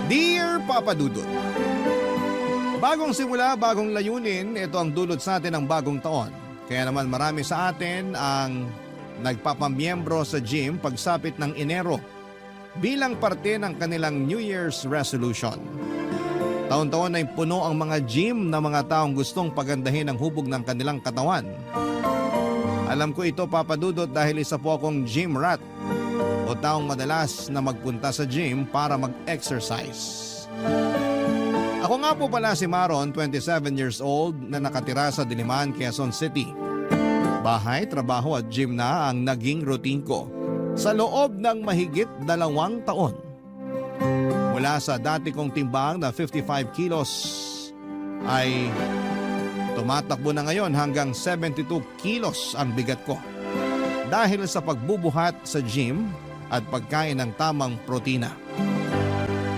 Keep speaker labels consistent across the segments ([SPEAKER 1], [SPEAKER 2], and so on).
[SPEAKER 1] Dear Papa Dudut, bagong simula, bagong layunin, ito ang dulot sa atin ng bagong taon. Kaya naman marami sa atin ang nagpapamiyembro sa gym pagsapit ng Enero bilang parte ng kanilang New Year's resolution. Taon-taon ay puno ang mga gym na mga taong gustong pagandahin ang hubog ng kanilang katawan. Alam ko ito, Papa Dudut, dahil isa po akong gym rat o taong madalas na magpunta sa gym para mag-exercise. Ako nga po pala si Maron, 27 years old, na nakatira sa Diliman, Quezon City. Bahay, trabaho at gym na ang naging routine ko sa loob ng mahigit 2 taon. Mula sa dati kong timbang na 55 kilos ay tumatakbo na ngayon hanggang 72 kilos ang bigat ko. Dahil sa pagbubuhat sa gym at pagkain ng tamang protina.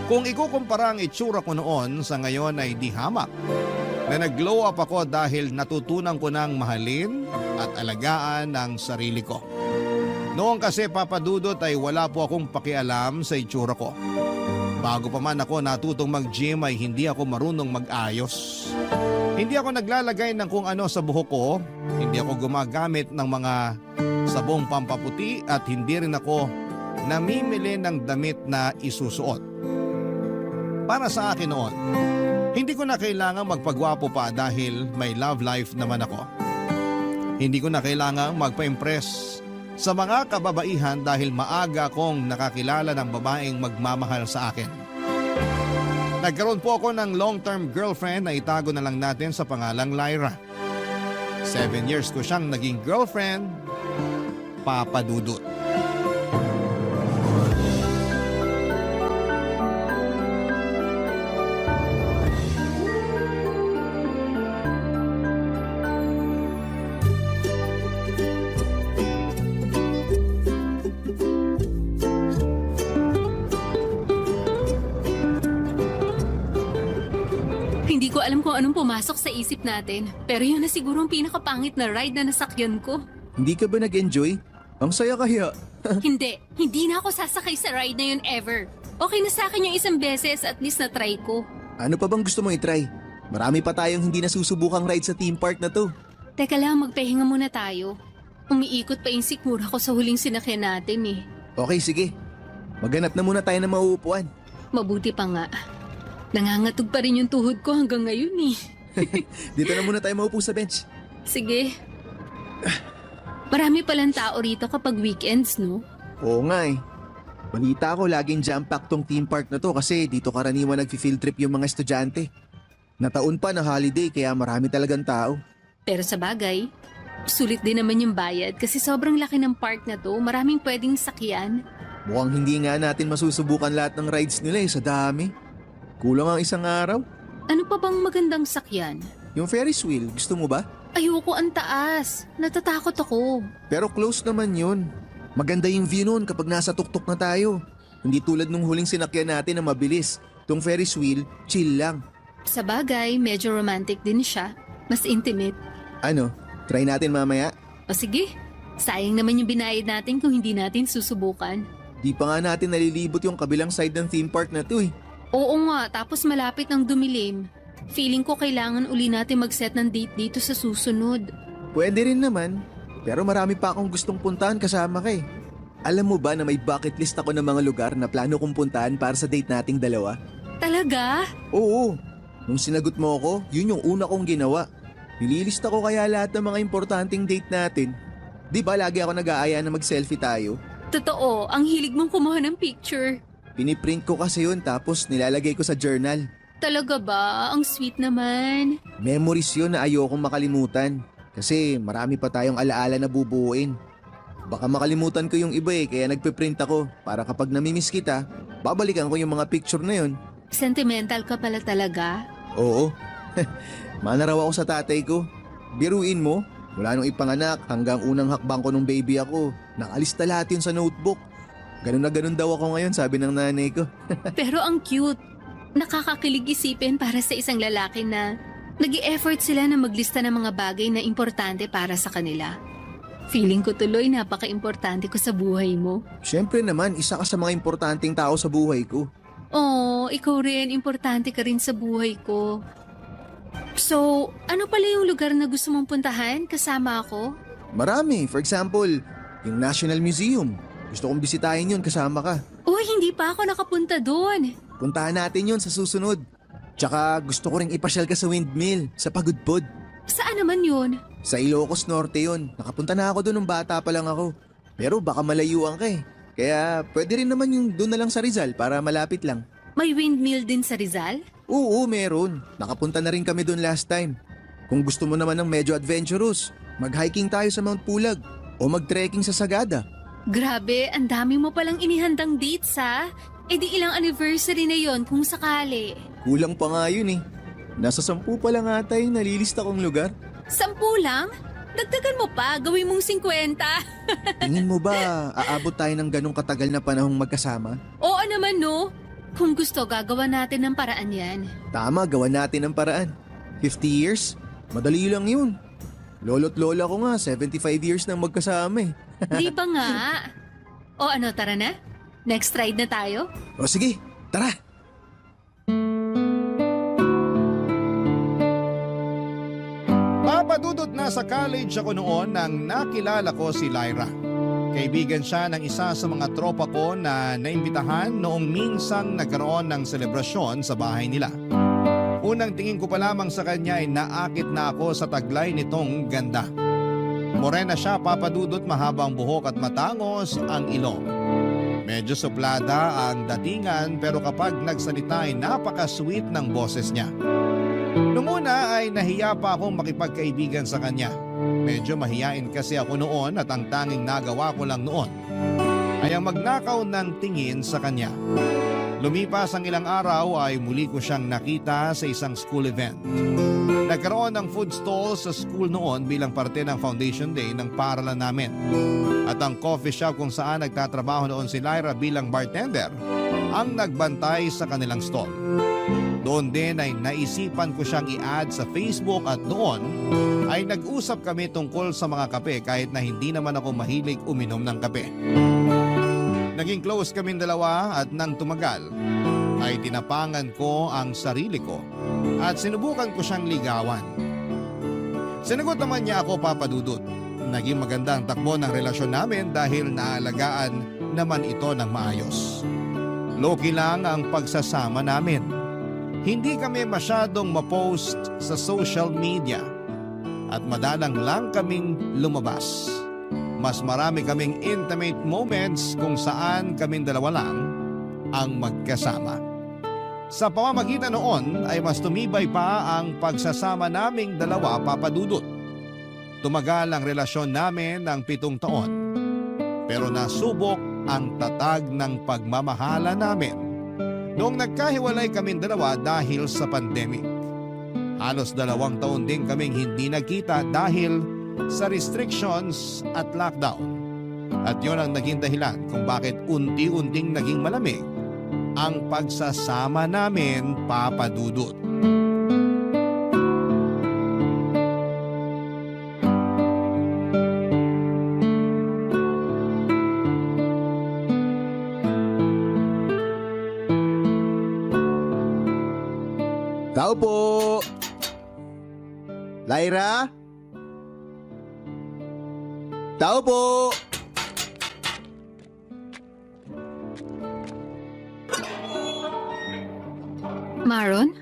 [SPEAKER 1] Kung ikukumpara ang itsura ko noon sa ngayon ay di hamak. Na nag-glow up ako dahil natutunan ko ng mahalin at alagaan ang sarili ko. Noon kasi, Papa Dudut, ay wala po akong pakialam sa itsura ko. Bago pa man ako natutong mag-gym ay hindi ako marunong mag-ayos. Hindi ako naglalagay ng kung ano sa buhok ko. Hindi ako gumagamit ng mga sabong pampaputi at hindi rin ako namimili ng damit na isusuot. Para sa akin noon, hindi ko na kailangang magpagwapo pa dahil may love life naman ako. Hindi ko na kailangang magpa-impress sa mga kababaihan dahil maaga kong nakakilala ng babaeng magmamahal sa akin. Nagkaroon po ako ng long-term girlfriend na itago na lang natin sa pangalang Lyra. 7 years ko siyang naging girlfriend, Papa Dudut.
[SPEAKER 2] Hindi ko alam kung anong pumasok sa isip natin, pero yun na siguro ang pinakapangit na ride na nasakyan ko.
[SPEAKER 3] Hindi ka ba nag-enjoy? Ang saya kaya.
[SPEAKER 2] Hindi na ako sasakay sa ride na yun ever. Okay na sa akin yung isang beses, at least na-try ko.
[SPEAKER 3] Ano pa bang gusto mo i-try? Marami pa tayong hindi nasusubukang ride sa theme park na to.
[SPEAKER 2] Teka lang, magpahinga muna tayo. Umiikot pa yung sikmura ko sa huling sinakyan natin eh.
[SPEAKER 3] Okay, sige. Maghanap na muna tayo ng mauupuan.
[SPEAKER 2] Mabuti pa nga. Nangangatog pa rin yung tuhod ko hanggang ngayon eh.
[SPEAKER 3] Dito na muna tayo maupo sa bench.
[SPEAKER 2] Sige. Marami palang tao rito kapag weekends, no?
[SPEAKER 3] Oo nga eh. Balita ko laging jam-packed tong theme park na to kasi dito karaniwan nag-field trip yung mga estudyante. Nataon pa na holiday kaya marami talagang tao.
[SPEAKER 2] Pero sa bagay, sulit din naman yung bayad kasi sobrang laki ng park na to, maraming pwedeng sakyan.
[SPEAKER 3] Mukhang hindi nga natin masusubukan lahat ng rides nila eh, sa dami. Kulang ang isang araw.
[SPEAKER 2] Ano pa bang magandang sakyan?
[SPEAKER 3] Yung Ferris wheel, gusto mo ba?
[SPEAKER 2] Ayoko, ang taas. Natatakot ako.
[SPEAKER 3] Pero close naman yun. Maganda yung view nun kapag nasa tuktok na tayo. Hindi tulad nung huling sinakyan natin na mabilis. Tong Ferris wheel, chill lang.
[SPEAKER 2] Sa bagay, medyo romantic din siya. Mas intimate.
[SPEAKER 3] Ano, try natin mamaya?
[SPEAKER 2] O sige, sayang naman yung binayad natin kung hindi natin susubukan.
[SPEAKER 3] Di pa nga natin nalilibot yung kabilang side ng theme park na to eh.
[SPEAKER 2] Oo nga, tapos malapit ng dumilim. Feeling ko kailangan uli natin mag-set ng date dito sa susunod.
[SPEAKER 3] Pwede rin naman, pero marami pa akong gustong puntahan kasama ka eh. Alam mo ba na may bucket list ako ng mga lugar na plano kong puntahan para sa date nating dalawa?
[SPEAKER 2] Talaga?
[SPEAKER 3] Oo, nung sinagot mo ako, yun yung una kong ginawa. Nililista ko kaya lahat ng mga importanteng date natin. Di ba lagi ako nag-aaya na mag-selfie tayo?
[SPEAKER 2] Totoo, ang hilig mong kumuha ng picture.
[SPEAKER 3] Piniprint ko kasi yun tapos nilalagay ko sa journal.
[SPEAKER 2] Talaga ba? Ang sweet naman.
[SPEAKER 3] Memories yun na ayokong makalimutan. Kasi marami pa tayong alaala na bubuuin. Baka makalimutan ko yung iba eh kaya nagpiprint ako para kapag namimiss kita, babalikan ko yung mga picture na yun.
[SPEAKER 2] Sentimental ka pala talaga.
[SPEAKER 3] Oo. Mana raw ako sa tatay ko. Biruin mo, mula nung ipanganak hanggang unang hakbang ko nung baby ako, nakalista lahat yun sa notebook. Ganun na ganun daw ako ngayon, sabi ng nanay ko.
[SPEAKER 2] Pero ang cute. Nakakakilig isipin para sa isang lalaki na nag-i-effort sila na maglista ng mga bagay na importante para sa kanila. Feeling ko tuloy napaka-importante ko sa buhay mo.
[SPEAKER 3] Siyempre naman, isa ka sa mga importanteng tao sa buhay ko.
[SPEAKER 2] Oh, ikaw rin. Importante ka rin sa buhay ko. So, ano pala yung lugar na gusto mong puntahan? Kasama ako?
[SPEAKER 3] Marami. For example, yung National Museum. Gusto kong bisitahin yun kasama ka.
[SPEAKER 2] Uy, hindi pa ako nakapunta doon.
[SPEAKER 3] Puntahan natin yun sa susunod. Tsaka gusto ko ring ipasyal ka sa windmill, sa Pagudpod.
[SPEAKER 2] Saan naman yun?
[SPEAKER 3] Sa Ilocos Norte yun. Nakapunta na ako doon nung bata pa lang ako. Pero baka malayuan ka eh. Kaya pwede rin naman yung doon na lang sa Rizal para malapit lang.
[SPEAKER 2] May windmill din sa Rizal?
[SPEAKER 3] Oo, meron. Nakapunta na rin kami doon last time. Kung gusto mo naman ng medyo adventurous, mag-hiking tayo sa Mount Pulag o mag-trekking sa Sagada.
[SPEAKER 2] Grabe, ang dami mo palang inihandang dates ha? E di ilang anniversary na yon kung sakali.
[SPEAKER 3] Kulang pa nga yun eh. Nasa 10 pa lang ata yung nalilista kong lugar.
[SPEAKER 2] 10 lang? Dagdagan mo pa, gawin mong 50.
[SPEAKER 3] Tingin mo ba aabot tayo ng ganong katagal na panahong magkasama?
[SPEAKER 2] Oo naman no. Kung gusto, gagawa natin ng paraan yan.
[SPEAKER 3] Tama, gawan natin ng paraan. 50 years? Madali lang yun. Lolo't lola ko nga, 75 years nang magkasama eh.
[SPEAKER 2] Di ba nga? O ano, tara na? Next ride na tayo?
[SPEAKER 3] O sige, tara!
[SPEAKER 1] Papadudot na sa college ako noon nang nakilala ko si Lyra. Kaibigan siya ng isa sa mga tropa ko na naimbitahan noong minsang nagkaroon ng selebrasyon sa bahay nila. Unang tingin ko pa lamang sa kanya ay naakit na ako sa taglay nitong ganda. Morena siya, papadudot, mahabang buhok at matangos ang ilong. Medyo suplada ang datingan pero kapag nagsalita ay napaka-sweet ng boses niya. Noong una ay nahiya pa akong makipagkaibigan sa kanya. Medyo mahiyain kasi ako noon at ang tanging nagawa ko lang noon ay ang magnakaw ng tingin sa kanya. Lumipas ang ilang araw ay muli ko siyang nakita sa isang school event. Nagkaroon ng food stall sa school noon bilang parte ng Foundation Day ng paaralan namin. At ang coffee shop kung saan nagtatrabaho noon si Lyra bilang bartender ang nagbantay sa kanilang stall. Doon din ay naisipan ko siyang i-add sa Facebook at noon ay nag-usap kami tungkol sa mga kape kahit na hindi naman ako mahilig uminom ng kape. Naging close kaming dalawa at nang tumagal ay tinapangan ko ang sarili ko at sinubukan ko siyang ligawan. Sinagot naman niya ako, papadudot. Naging maganda ang takbo ng relasyon namin dahil naalagaan naman ito ng maayos. Loki lang ang pagsasama namin. Hindi kami masyadong ma-post sa social media at madalang lang kaming lumabas. Mas marami kaming intimate moments kung saan kaming dalawa lang ang magkasama. Sa pamamagitan noon ay mas tumibay pa ang pagsasama naming dalawa, papadudot. Tumagal ang relasyon namin ng 7 taon. Pero nasubok ang tatag ng pagmamahala namin noong nagkahiwalay kaming dalawa dahil sa pandemic. Halos 2 taon din kaming hindi nagkita dahil sa restrictions at lockdown. At yun ang naging dahilan kung bakit unti-unting naging malamig ang pagsasama namin, papadudot.
[SPEAKER 3] Tao po! Lyra? Tao po!
[SPEAKER 2] Maron?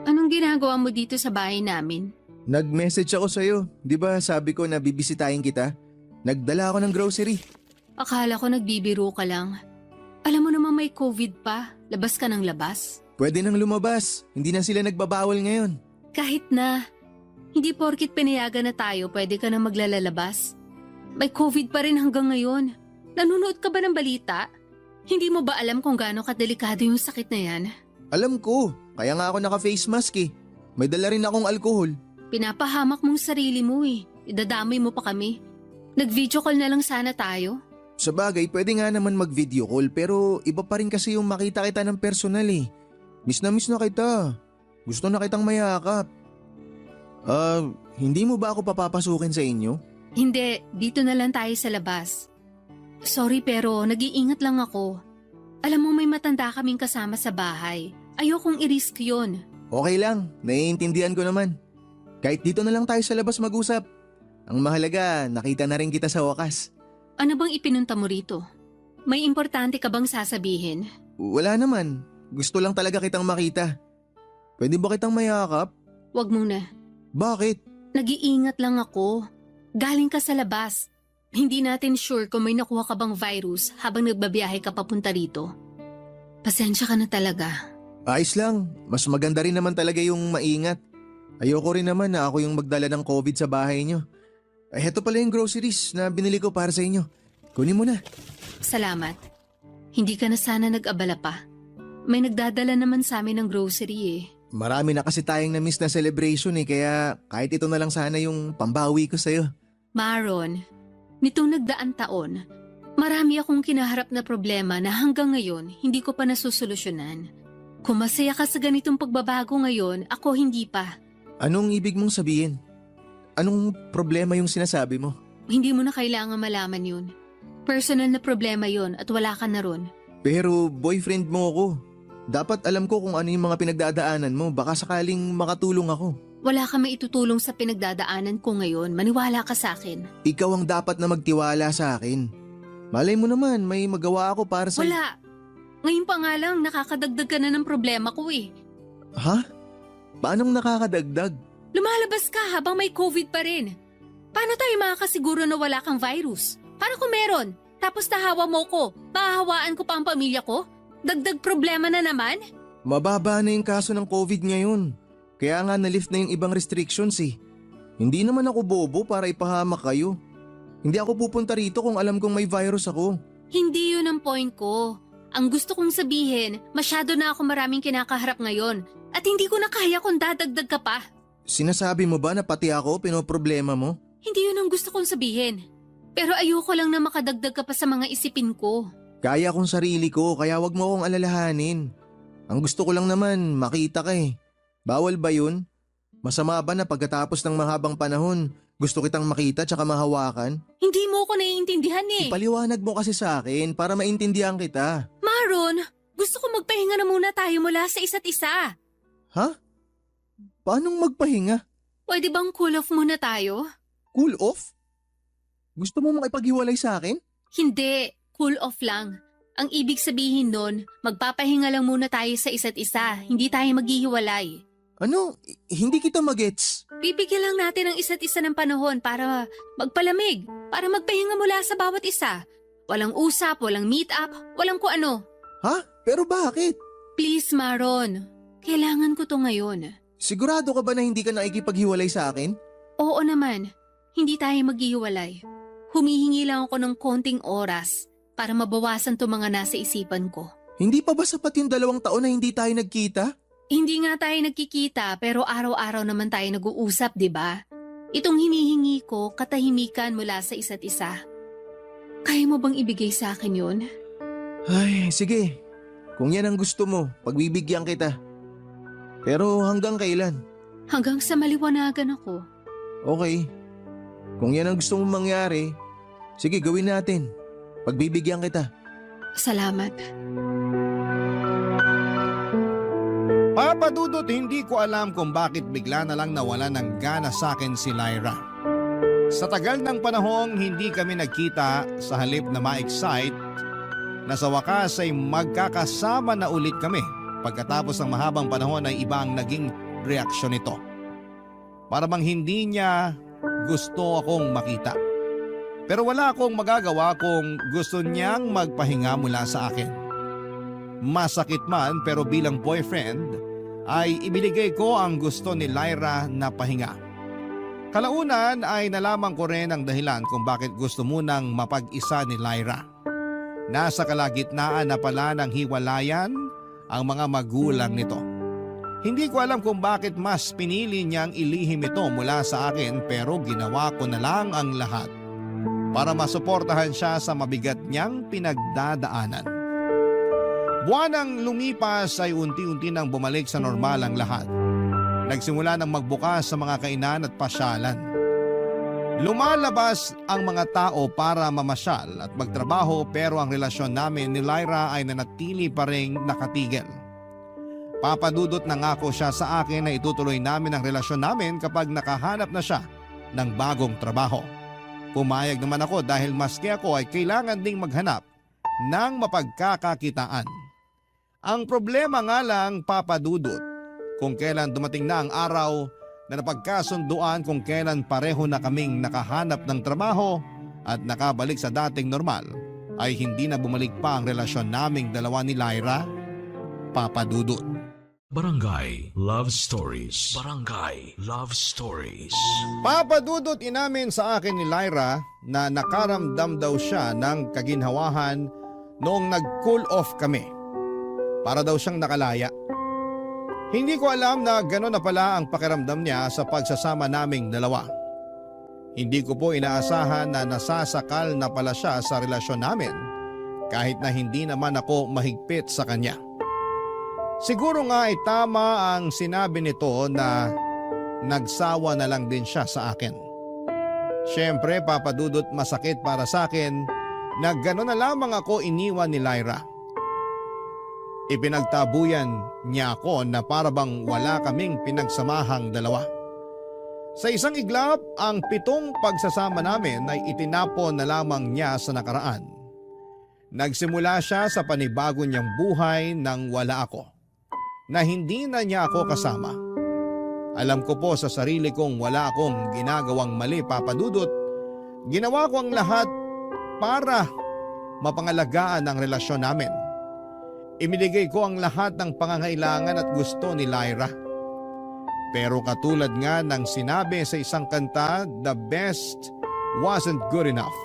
[SPEAKER 2] Anong ginagawa mo dito sa bahay namin?
[SPEAKER 3] Nag-message ako sa'yo. Di ba sabi ko na bibisitahin kita? Nagdala ako ng grocery.
[SPEAKER 2] Akala ko nagbibiro ka lang. Alam mo naman may COVID pa. Labas ka ng labas.
[SPEAKER 3] Pwede nang lumabas. Hindi na sila nagbabawal ngayon.
[SPEAKER 2] Kahit na. Hindi porkit pinayagan na tayo, pwede ka na maglalalabas. May COVID pa rin hanggang ngayon. Nanonood ka ba ng balita? Hindi mo ba alam kung gaano kadelikado yung sakit na yan?
[SPEAKER 3] Alam ko. Kaya nga ako naka-face mask eh. May dala rin akong alkohol.
[SPEAKER 2] Pinapahamak mong sarili mo eh. Idadamay mo pa kami. Nag-video call na lang sana tayo.
[SPEAKER 3] Sa bagay, pwede nga naman mag-video call pero iba pa rin kasi yung makita kita ng personal eh. Miss na kita. Gusto na kitang mayakap. Hindi mo ba ako papapasukin sa inyo?
[SPEAKER 2] Hindi, dito na lang tayo sa labas. Sorry pero nag-iingat lang ako. Alam mo may matanda kaming kasama sa bahay. Ayokong i-risk yun.
[SPEAKER 3] Okay lang, naiintindihan ko naman. Kahit dito na lang tayo sa labas mag-usap. Ang mahalaga, nakita na rin kita sa wakas.
[SPEAKER 2] Ano bang ipinunta mo rito? May importante ka bang sasabihin?
[SPEAKER 3] Wala naman, gusto lang talaga kitang makita. Pwede ba kitang mayakap?
[SPEAKER 2] Wag muna.
[SPEAKER 3] Bakit?
[SPEAKER 2] Nag-iingat lang ako. Galing ka sa labas. Hindi natin sure kung may nakuha ka bang virus habang nagbabiyahe ka papunta rito. Pasensya ka na talaga.
[SPEAKER 3] Ayos lang, mas maganda rin naman talaga yung maingat. Ayoko rin naman na ako yung magdala ng COVID sa bahay nyo. Ay, heto pala yung groceries na binili ko para sa inyo. Kunin mo na.
[SPEAKER 2] Salamat. Hindi ka na sana nag-abala pa. May nagdadala naman sa amin ng grocery eh.
[SPEAKER 3] Marami na kasi tayong na-miss na celebration kaya kahit ito na lang sana yung pambawi ko sa'yo.
[SPEAKER 2] Maron, nitong nagdaan taon, marami akong kinaharap na problema na hanggang ngayon hindi ko pa nasusolusyonan. Kung masaya ka sa ganitong pagbabago ngayon, ako hindi pa.
[SPEAKER 3] Anong ibig mong sabihin? Anong problema yung sinasabi mo?
[SPEAKER 2] Hindi mo na kailangan malaman yun. Personal na problema yun at wala ka na ron.
[SPEAKER 3] Pero boyfriend mo ako. Dapat alam ko kung ano yung mga pinagdadaanan mo. Baka sakaling makatulong ako.
[SPEAKER 2] Wala ka maitutulong sa pinagdadaanan ko ngayon. Maniwala ka sa akin.
[SPEAKER 3] Ikaw ang dapat na magtiwala sa akin. Malay mo naman, may magawa ako para sa...
[SPEAKER 2] Wala. Ngayon pa nga lang, nakakadagdag ka na ng problema ko eh.
[SPEAKER 3] Ha? Paanong nakakadagdag?
[SPEAKER 2] Lumalabas ka habang may COVID pa rin. Paano tayo makakasiguro na wala kang virus? Paano kung meron? Tapos nahawa mo ko, mahahawaan ko pa ang pamilya ko? Dagdag problema na naman?
[SPEAKER 3] Mababa na yung kaso ng COVID ngayon. Kaya nga na-lift na yung ibang restrictions eh. Hindi naman ako bobo para ipahamak kayo. Hindi ako pupunta rito kung alam kong may virus ako.
[SPEAKER 2] Hindi yun ang point ko. Ang gusto kong sabihin, masyado na ako maraming kinakaharap ngayon at hindi ko na kaya kung dadagdag ka pa.
[SPEAKER 3] Sinasabi mo ba na pati ako pinoproblema mo?
[SPEAKER 2] Hindi yun ang gusto kong sabihin. Pero ayoko lang na makadagdag ka pa sa mga isipin ko.
[SPEAKER 3] Kaya kong sarili ko kaya wag mo akong alalahanin. Ang gusto ko lang naman makita ka eh. Bawal ba yun? Masama ba na pagkatapos ng mahabang panahon gusto kitang makita tsaka mahawakan?
[SPEAKER 2] Hindi mo ko naiintindihan eh.
[SPEAKER 3] Ipaliwanag mo kasi sa akin para maintindihan kita.
[SPEAKER 2] Maron, gusto ko magpahinga na muna tayo mula sa isa't isa.
[SPEAKER 3] Ha? Paanong magpahinga?
[SPEAKER 2] Pwede bang cool off muna tayo?
[SPEAKER 3] Cool off? Gusto mo makipaghiwalay sa akin?
[SPEAKER 2] Hindi, cool off lang. Ang ibig sabihin nun, magpapahinga lang muna tayo sa isa't isa, hindi tayo maghihiwalay.
[SPEAKER 3] Ano? Hindi kita magets.
[SPEAKER 2] Bibigyan lang natin ang isa't isa ng panahon para magpalamig, para magpahinga mula sa bawat isa. Walang usap, walang meet up, walang kung ano.
[SPEAKER 3] Ha? Pero bakit?
[SPEAKER 2] Please, Maron. Kailangan ko to ngayon.
[SPEAKER 3] Sigurado ka ba na hindi ka nakikipaghiwalay sa akin?
[SPEAKER 2] Oo naman. Hindi tayo maghihiwalay. Humihingi lang ako ng konting oras para mabawasan to mga nasa isipan ko.
[SPEAKER 3] Hindi pa ba sapat yung 2 taon na hindi tayo nagkita?
[SPEAKER 2] Hindi nga tayo nagkikita pero araw-araw naman tayo nag-uusap, di ba? Itong hinihingi ko, katahimikan mula sa isa't isa. Kaya mo bang ibigay sa akin yun?
[SPEAKER 3] Ay, sige. Kung yan ang gusto mo, pagbibigyan kita. Pero hanggang kailan?
[SPEAKER 2] Hanggang sa maliwanagan ako.
[SPEAKER 3] Okay. Kung yan ang gusto mong mangyari, sige gawin natin. Pagbibigyan kita.
[SPEAKER 2] Salamat.
[SPEAKER 1] Papa Dudut, hindi ko alam kung bakit bigla na lang nawala ng gana sa akin si Lyra. Sa tagal ng panahong hindi kami nagkita, sa halip na ma-excite, na sa wakas ay magkakasama na ulit kami. Pagkatapos ng mahabang panahon ay iba ang naging reaksyon nito. Para bang hindi niya gusto akong makita. Pero wala akong magagawa kung gusto niyang magpahinga mula sa akin. Masakit man pero bilang boyfriend ay ibinigay ko ang gusto ni Lyra na pahinga. Kalaunan ay nalaman ko rin ang dahilan kung bakit gusto munang mapag-isa ni Lyra. Nasa kalagitnaan na pala ng hiwalayan ang mga magulang nito. Hindi ko alam kung bakit mas pinili niyang ilihim ito mula sa akin pero ginawa ko na lang ang lahat para masuportahan siya sa mabigat niyang pinagdadaanan. Buwan ang lumipas ay unti-unti nang bumalik sa normal ang lahat. Nagsimula nang magbukas sa mga kainan at pasyalan. Lumalabas ang mga tao para mamasyal at magtrabaho pero ang relasyon namin ni Lyra ay nanatili pa ring nakatigil. Papadudot na ngako siya sa akin na itutuloy namin ang relasyon namin kapag nakahanap na siya ng bagong trabaho. Pumayag naman ako dahil maski ako ay kailangan ding maghanap ng mapagkakakitaan. Ang problema nga lang, Papadudot, kung kailan dumating na ang araw na napagkasunduan kung kailan pareho na kaming nakahanap ng trabaho at nakabalik sa dating normal, ay hindi na bumalik pa ang relasyon naming dalawa ni Lyra, Papadudot.
[SPEAKER 4] Barangay Love Stories. Barangay Love Stories.
[SPEAKER 1] Papadudot, inamin sa akin ni Lyra na nakaramdam daw siya ng kaginhawahan noong nag-cool off kami. Para daw siyang nakalaya. Hindi ko alam na gano'n na pala ang pakiramdam niya sa pagsasama naming dalawa. Hindi ko po inaasahan na nasasakal na pala siya sa relasyon namin kahit na hindi naman ako mahigpit sa kanya. Siguro nga ay tama ang sinabi nito na nagsawa na lang din siya sa akin. Siyempre, Papadudot, masakit para sa akin na gano'n na lamang ako iniwan ni Lyra. Ipinagtabuyan niya ako na parabang wala kaming pinagsamahang dalawa. Sa isang iglap, ang 7 pagsasama namin ay itinapon na lamang niya sa nakaraan. Nagsimula siya sa panibago niyang buhay nang wala ako, na hindi na niya ako kasama. Alam ko po sa sarili kong wala akong ginagawang mali, Papadudot. Ginawa ko ang lahat para mapangalagaan ang relasyon namin. Iminigay ko ang lahat ng pangangailangan at gusto ni Lyra. Pero katulad nga ng sinabi sa isang kanta, the best wasn't good enough.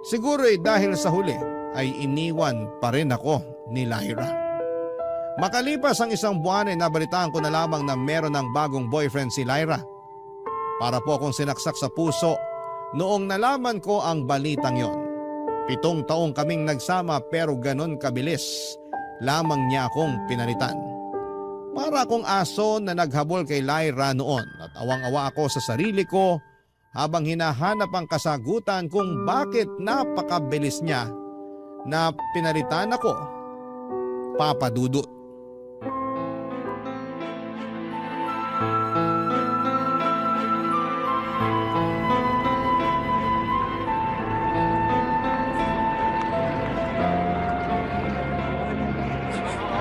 [SPEAKER 1] Siguro ay dahil sa huli ay iniwan pa rin ako ni Lyra. Makalipas ang 1 buwan ay nabalitaan ko na lamang na meron ng bagong boyfriend si Lyra. Para po akong sinaksak sa puso noong nalaman ko ang balitang yon. 7 taong kaming nagsama pero ganon kabilis lamang niya akong pinalitan. Para akong aso na naghabol kay Lyra noon at awang-awa ako sa sarili ko habang hinahanap ang kasagutan kung bakit napakabilis niya na pinalitan ako, Papadudot.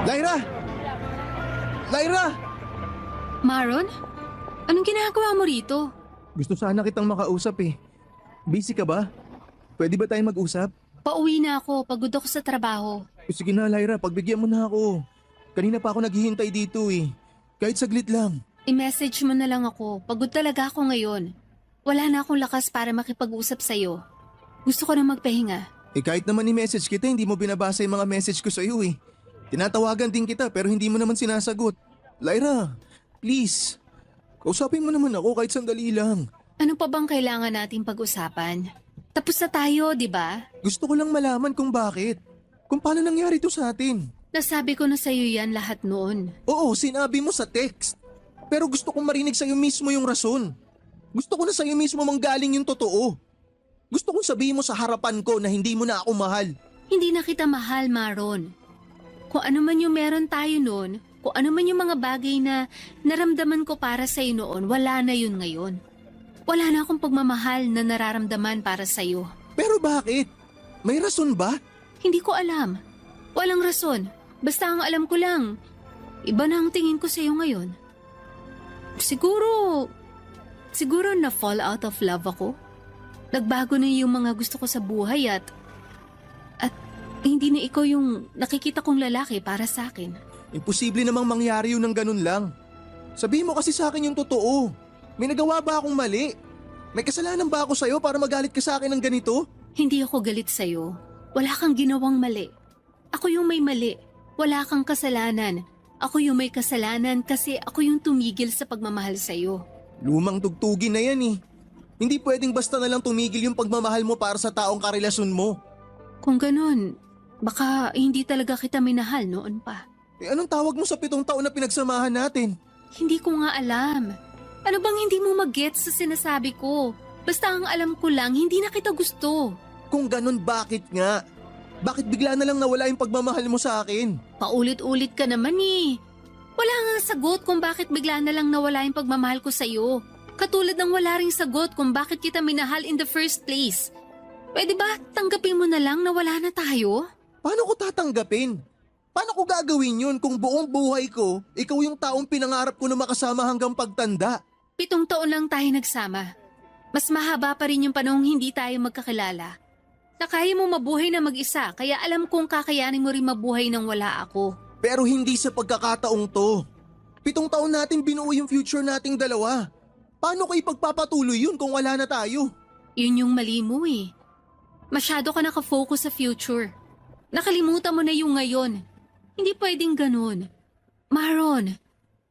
[SPEAKER 3] Lyra! Lyra!
[SPEAKER 2] Maron? Anong ginagawa mo rito?
[SPEAKER 3] Gusto sana kitang makausap eh. Busy ka ba? Pwede ba tayo mag-usap?
[SPEAKER 2] Pauwi na ako, pagod ako sa trabaho.
[SPEAKER 3] Sige na Lyra, pagbigyan mo na ako. Kanina pa ako naghihintay dito eh. Kahit saglit lang.
[SPEAKER 2] I-message mo na lang ako, pagod talaga ako ngayon. Wala na akong lakas para makipag-usap sa'yo. Gusto ko na magpahinga.
[SPEAKER 3] Kahit naman i-message kita, hindi mo binabasa yung mga message ko sa'yo eh. Tinatawagan din kita pero hindi mo naman sinasagot. Lyra, please. Kausapin mo naman ako kahit sandali lang.
[SPEAKER 2] Ano pa bang kailangan nating pag-usapan? Tapos na tayo, di ba?
[SPEAKER 3] Gusto ko lang malaman kung bakit. Kung paano nangyari to sa atin.
[SPEAKER 2] Nasabi ko na sa'yo yan lahat noon.
[SPEAKER 3] Oo, sinabi mo sa text. Pero gusto kong marinig sa'yo mismo yung rason. Gusto ko na sa'yo mismo manggaling yung totoo. Gusto kong sabihin mo sa harapan ko na hindi mo na ako mahal.
[SPEAKER 2] Hindi na kita mahal, Maron. Kung ano man yung meron tayo noon, kung ano man yung mga bagay na naramdaman ko para sa'yo noon, wala na yun ngayon. Wala na akong pagmamahal na nararamdaman para sa'yo.
[SPEAKER 3] Pero bakit? May rason ba?
[SPEAKER 2] Hindi ko alam. Walang rason. Basta ang alam ko lang, iba na ang tingin ko sa'yo ngayon. Siguro na fall out of love ako. Nagbago na yung mga gusto ko sa buhay at hindi na ikaw yung nakikita kong lalaki para sa akin.
[SPEAKER 3] Imposible namang mangyari yun ng ganun lang. Sabihin mo kasi sa akin yung totoo. May nagawa ba akong mali? May kasalanan ba ako sa'yo para magalit ka sa akin ng ganito?
[SPEAKER 2] Hindi ako galit sa'yo. Wala kang ginawang mali. Ako yung may mali. Wala kang kasalanan. Ako yung may kasalanan kasi ako yung tumigil sa pagmamahal sa'yo.
[SPEAKER 3] Lumang tugtugin na yan eh. Hindi pwedeng basta na lang tumigil yung pagmamahal mo para sa taong karelasyon mo.
[SPEAKER 2] Kung ganun, baka hindi talaga kita minahal noon pa.
[SPEAKER 3] Anong tawag mo sa 7 taon na pinagsamahan natin?
[SPEAKER 2] Hindi ko nga alam. Ano bang hindi mo mag-gets sa sinasabi ko? Basta ang alam ko lang, hindi na kita gusto.
[SPEAKER 3] Kung ganun, bakit nga? Bakit bigla na lang nawala yung pagmamahal mo sa akin?
[SPEAKER 2] Paulit-ulit ka naman eh. Wala nga sagot kung bakit bigla na lang nawala yung pagmamahal ko sa'yo. Katulad ng wala ring sagot kung bakit kita minahal in the first place. Pwede ba tanggapin mo na lang na wala na tayo?
[SPEAKER 3] Paano ko tatanggapin? Paano ko gagawin yun kung buong buhay ko, ikaw yung taong pinangarap ko na makasama hanggang pagtanda?
[SPEAKER 2] 7 taon lang tayo nagsama. Mas mahaba pa rin yung panahong hindi tayo magkakilala. Na kaya mo mabuhay na mag-isa, kaya alam kong kakayanin mo rin mabuhay nang wala ako.
[SPEAKER 3] Pero hindi sa pagkakataong to. 7 taon natin binuo yung future nating dalawa. Paano ko ipagpapatuloy yun kung wala na tayo?
[SPEAKER 2] Yun yung mali mo eh. Masyado ka nakafocus sa future. Nakalimutan mo na yung ngayon. Hindi pwedeng ganun. Maron,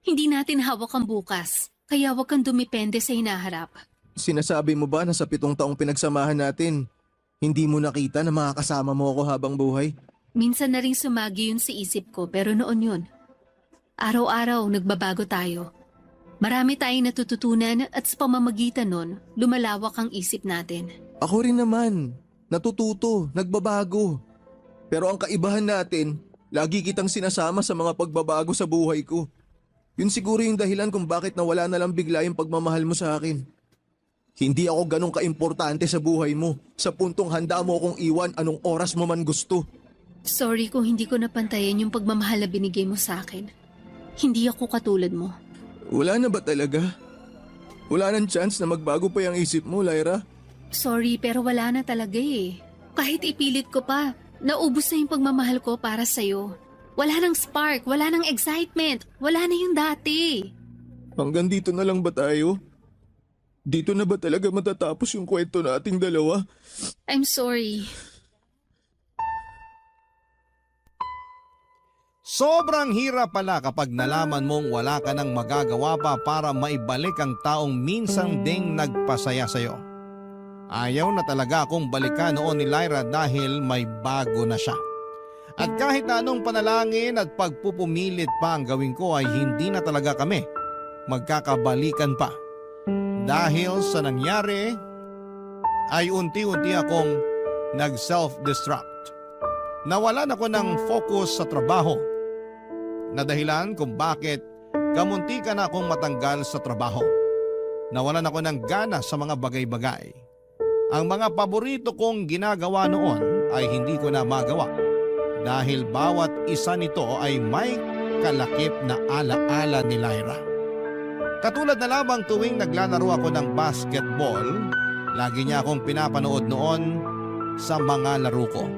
[SPEAKER 2] hindi natin hawak ang bukas. Kaya wag kang dumipende sa hinaharap.
[SPEAKER 3] Sinasabi mo ba na sa 7 taong pinagsamahan natin, hindi mo nakita na makakasama mo ako habang buhay?
[SPEAKER 2] Minsan na rin sumagi yun sa isip ko pero noon yun. Araw-araw nagbabago tayo. Marami tayong natututunan at sa pamamagitan nun, lumalawak ang isip natin.
[SPEAKER 3] Ako rin naman, natututo, nagbabago. Pero ang kaibahan natin, lagi kitang sinasama sa mga pagbabago sa buhay ko. Yun siguro yung dahilan kung bakit nawala na lang bigla yung pagmamahal mo sa akin. Hindi ako ganun kaimportante sa buhay mo, sa puntong handa mo akong iwan anong oras mo man gusto.
[SPEAKER 2] Sorry kung hindi ko napantayan yung pagmamahal na binigay mo sa akin. Hindi ako katulad mo.
[SPEAKER 3] Wala na ba talaga? Wala nang chance na magbago pa yung isip mo, Lyra?
[SPEAKER 2] Sorry pero wala na talaga eh. Kahit ipilit ko pa, naubos na yung pagmamahal ko para sa'yo. Wala nang spark, wala nang excitement, wala na yung dati.
[SPEAKER 3] Hanggang dito na lang ba tayo? Dito na ba talaga matatapos yung kwento nating dalawa?
[SPEAKER 2] I'm sorry.
[SPEAKER 1] Sobrang hirap pala kapag nalaman mong wala ka nang magagawa pa para maibalik ang taong minsan ding nagpasaya sa'yo. Ayaw na talaga akong balikan noon ni Lyra dahil may bago na siya. At kahit na anong panalangin at pagpupumilit pa ang gawin ko ay hindi na talaga kami magkakabalikan pa. Dahil sa nangyari ay unti-unti akong nag-self-destruct. Nawalan ako ng focus sa trabaho na dahilan kung bakit kamunti ka na akong matanggal sa trabaho. Nawalan ako ng gana sa mga bagay-bagay. Ang mga paborito kong ginagawa noon ay hindi ko na magawa dahil bawat isa nito ay may kalakip na ala-ala ni Lyra. Katulad na lamang tuwing naglalaro ako ng basketball, lagi niya akong pinapanood noon sa mga laro ko.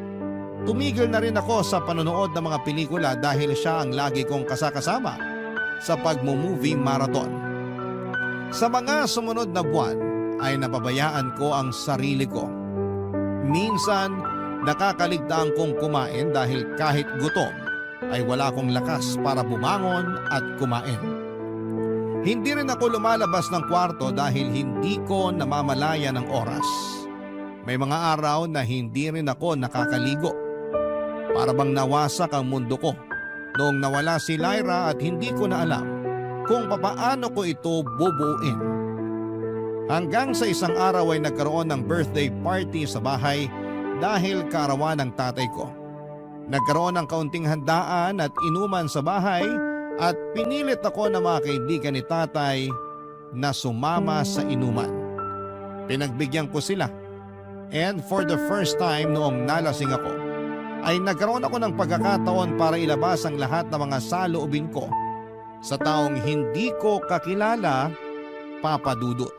[SPEAKER 1] Tumigil na rin ako sa panonood ng mga pelikula dahil siya ang lagi kong kasakasama sa pagmo-movie marathon. Sa mga sumunod na buwan ay napabayaan ko ang sarili ko. Minsan, nakakaligtaan kong kumain dahil kahit gutom ay wala akong lakas para bumangon at kumain. Hindi rin ako lumalabas ng kwarto dahil hindi ko namamalaya ng oras. May mga araw na hindi rin ako nakakaligo. Para bang nawasak ang mundo ko noong nawala si Lyra at hindi ko na alam kung papaano ko ito bubuuin. Hanggang sa isang araw ay nagkaroon ng birthday party sa bahay dahil kaarawan ng tatay ko. Nagkaroon ng kaunting handaan at inuman sa bahay at pinilit ako ng mga kaibigan ni tatay na sumama sa inuman. Pinagbigyan ko sila and for the first time noong nalasing ako ay nagkaroon ako ng pagkakataon para ilabas ang lahat ng mga saloobin ko sa taong hindi ko kakilala, Papa Dudut.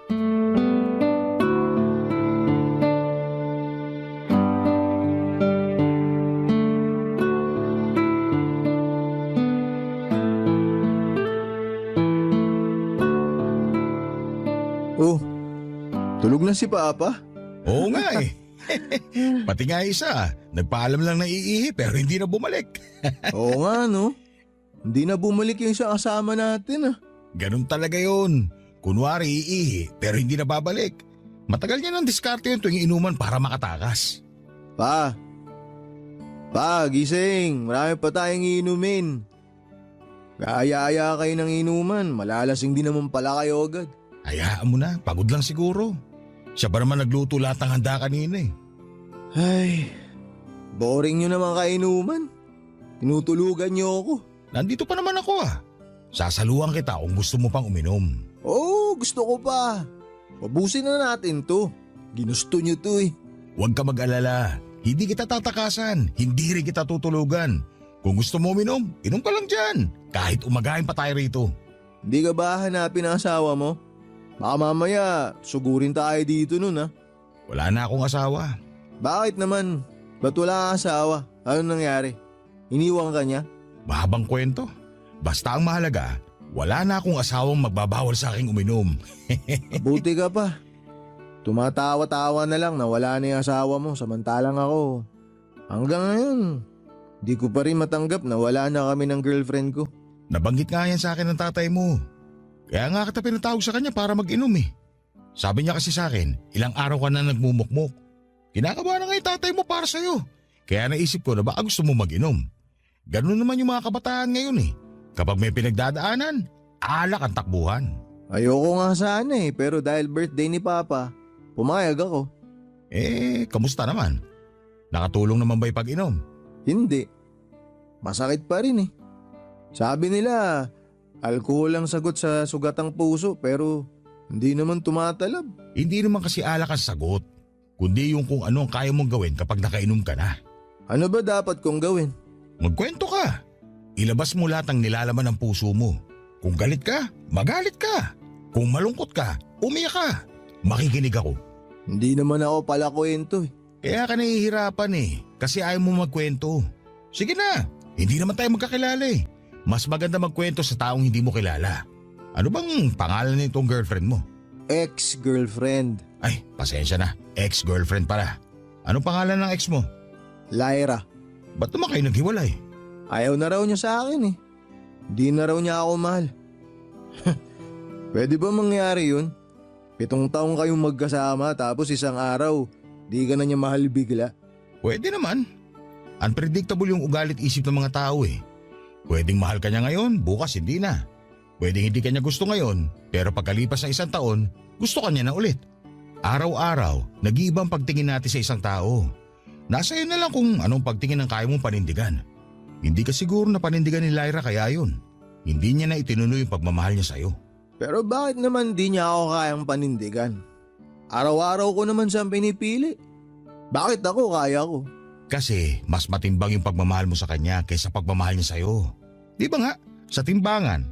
[SPEAKER 3] Oh, tulog na si Papa?
[SPEAKER 5] Oo nga eh. Pati nga isa, nagpaalam lang na iihi pero hindi na bumalik.
[SPEAKER 3] Oo nga no. Hindi na bumalik yung isang kasama natin ah.
[SPEAKER 5] Ganun talaga yun. Kunwari iihi pero hindi na babalik. Matagal niya ng diskarte yun tuwing inuman para makatakas.
[SPEAKER 3] Pa, gising. Marami pa tayong iinumin. Kaya kayo ng inuman, malalasing din naman pala kayo agad.
[SPEAKER 5] Hayaan mo na, pagod lang siguro. Siya ba naman nagluto lahat ng handa kanina eh.
[SPEAKER 3] Ay, boring nyo naman kainuman. Tinutulugan nyo ako.
[SPEAKER 5] Nandito pa naman ako ah. Sasaluhan kita kung gusto mo pang uminom.
[SPEAKER 3] Oo, gusto ko pa. Pabusin na natin to. Ginusto nyo to eh.
[SPEAKER 5] Huwag ka mag-alala. Hindi kita tatakasan. Hindi rin kita tutulugan. Kung gusto mo uminom, inom ka lang dyan. Kahit umagahin pa tayo rito.
[SPEAKER 3] Hindi ka ba hanapin ang asawa mo? Baka mamaya, sugurin tayo dito nun ha.
[SPEAKER 5] Wala na akong asawa.
[SPEAKER 3] Bakit naman? Ba't wala kang asawa? Ano nangyari? Iniwan ka niya?
[SPEAKER 5] Mahabang kwento. Basta ang mahalaga, wala na akong asawang magbabawal sa aking uminom.
[SPEAKER 3] Buti ka pa. Tumatawa-tawa na lang na wala na yung asawa mo samantalang ako. Hanggang ngayon, di ko pa rin matanggap na wala na kami ng girlfriend ko.
[SPEAKER 5] Nabanggit nga yan sa akin ng tatay mo. Kaya nga kita pinatawag sa kanya para mag-inom eh. Sabi niya kasi sa akin, ilang araw ka na nagmumukmok. Kinakabahan na nga yung tatay mo para sa'yo. Kaya naisip ko na baka gusto mo mag-inom. Ganun naman yung mga kabataan ngayon eh. Kapag may pinagdadaanan, alak ang takbuhan.
[SPEAKER 3] Ayoko nga sana eh, pero dahil birthday ni Papa, pumayag ako.
[SPEAKER 5] Kamusta naman? Nakatulong naman ba yung pag-inom?
[SPEAKER 3] Hindi. Masakit pa rin eh. Sabi nila, alkohol ang sagot sa sugatang puso pero hindi naman tumatalab.
[SPEAKER 5] Hindi naman kasi alak ang sagot, kundi yung kung ano ang kaya mong gawin kapag nakainom ka na.
[SPEAKER 3] Ano ba dapat kong gawin?
[SPEAKER 5] Magkwento ka. Ilabas mo lahat ng nilalaman ng puso mo. Kung galit ka, magalit ka. Kung malungkot ka, umiyak ka. Makikinig ako.
[SPEAKER 3] Hindi naman ako pala kwento eh.
[SPEAKER 5] Kaya ka nahihirapan eh, kasi ayaw mo magkwento. Sige na, hindi naman tayo magkakilala eh. Mas maganda magkwento sa taong hindi mo kilala. Ano bang pangalan nitong girlfriend mo?
[SPEAKER 3] Ex-girlfriend.
[SPEAKER 5] Ay, pasensya na. Ex-girlfriend pala. Anong pangalan ng ex mo?
[SPEAKER 3] Lyra.
[SPEAKER 5] Ba't naman kayo naghiwalay?
[SPEAKER 3] Ayaw na raw niya sa akin eh. Di na raw niya ako mahal. Pwede ba mangyari yun? 7 taong kayong magkasama tapos isang araw, di ka na niya mahal bigla.
[SPEAKER 5] Pwede naman. Unpredictable yung ugalit isip ng mga tao eh. Pwedeng mahal ka niya ngayon, bukas hindi na. Pwedeng hindi ka niya gusto ngayon, pero pagkalipas ng 1 taon, gusto ka niya na ulit. Araw-araw, nag-iibang pagtingin natin sa isang tao. Nasa iyo na lang kung anong pagtingin ang kaya mong panindigan. Hindi ka siguro na panindigan ni Lyra kaya yun. Hindi niya na itinuloy yung pagmamahal niya sa'yo.
[SPEAKER 3] Pero bakit naman di niya ako kayang panindigan? Araw-araw ko naman siyang pinipili. Bakit ako kaya ko?
[SPEAKER 5] Kasi mas matimbang yung pagmamahal mo sa kanya kaysa pagmamahal niya sa'yo. Di ba nga? Sa timbangan,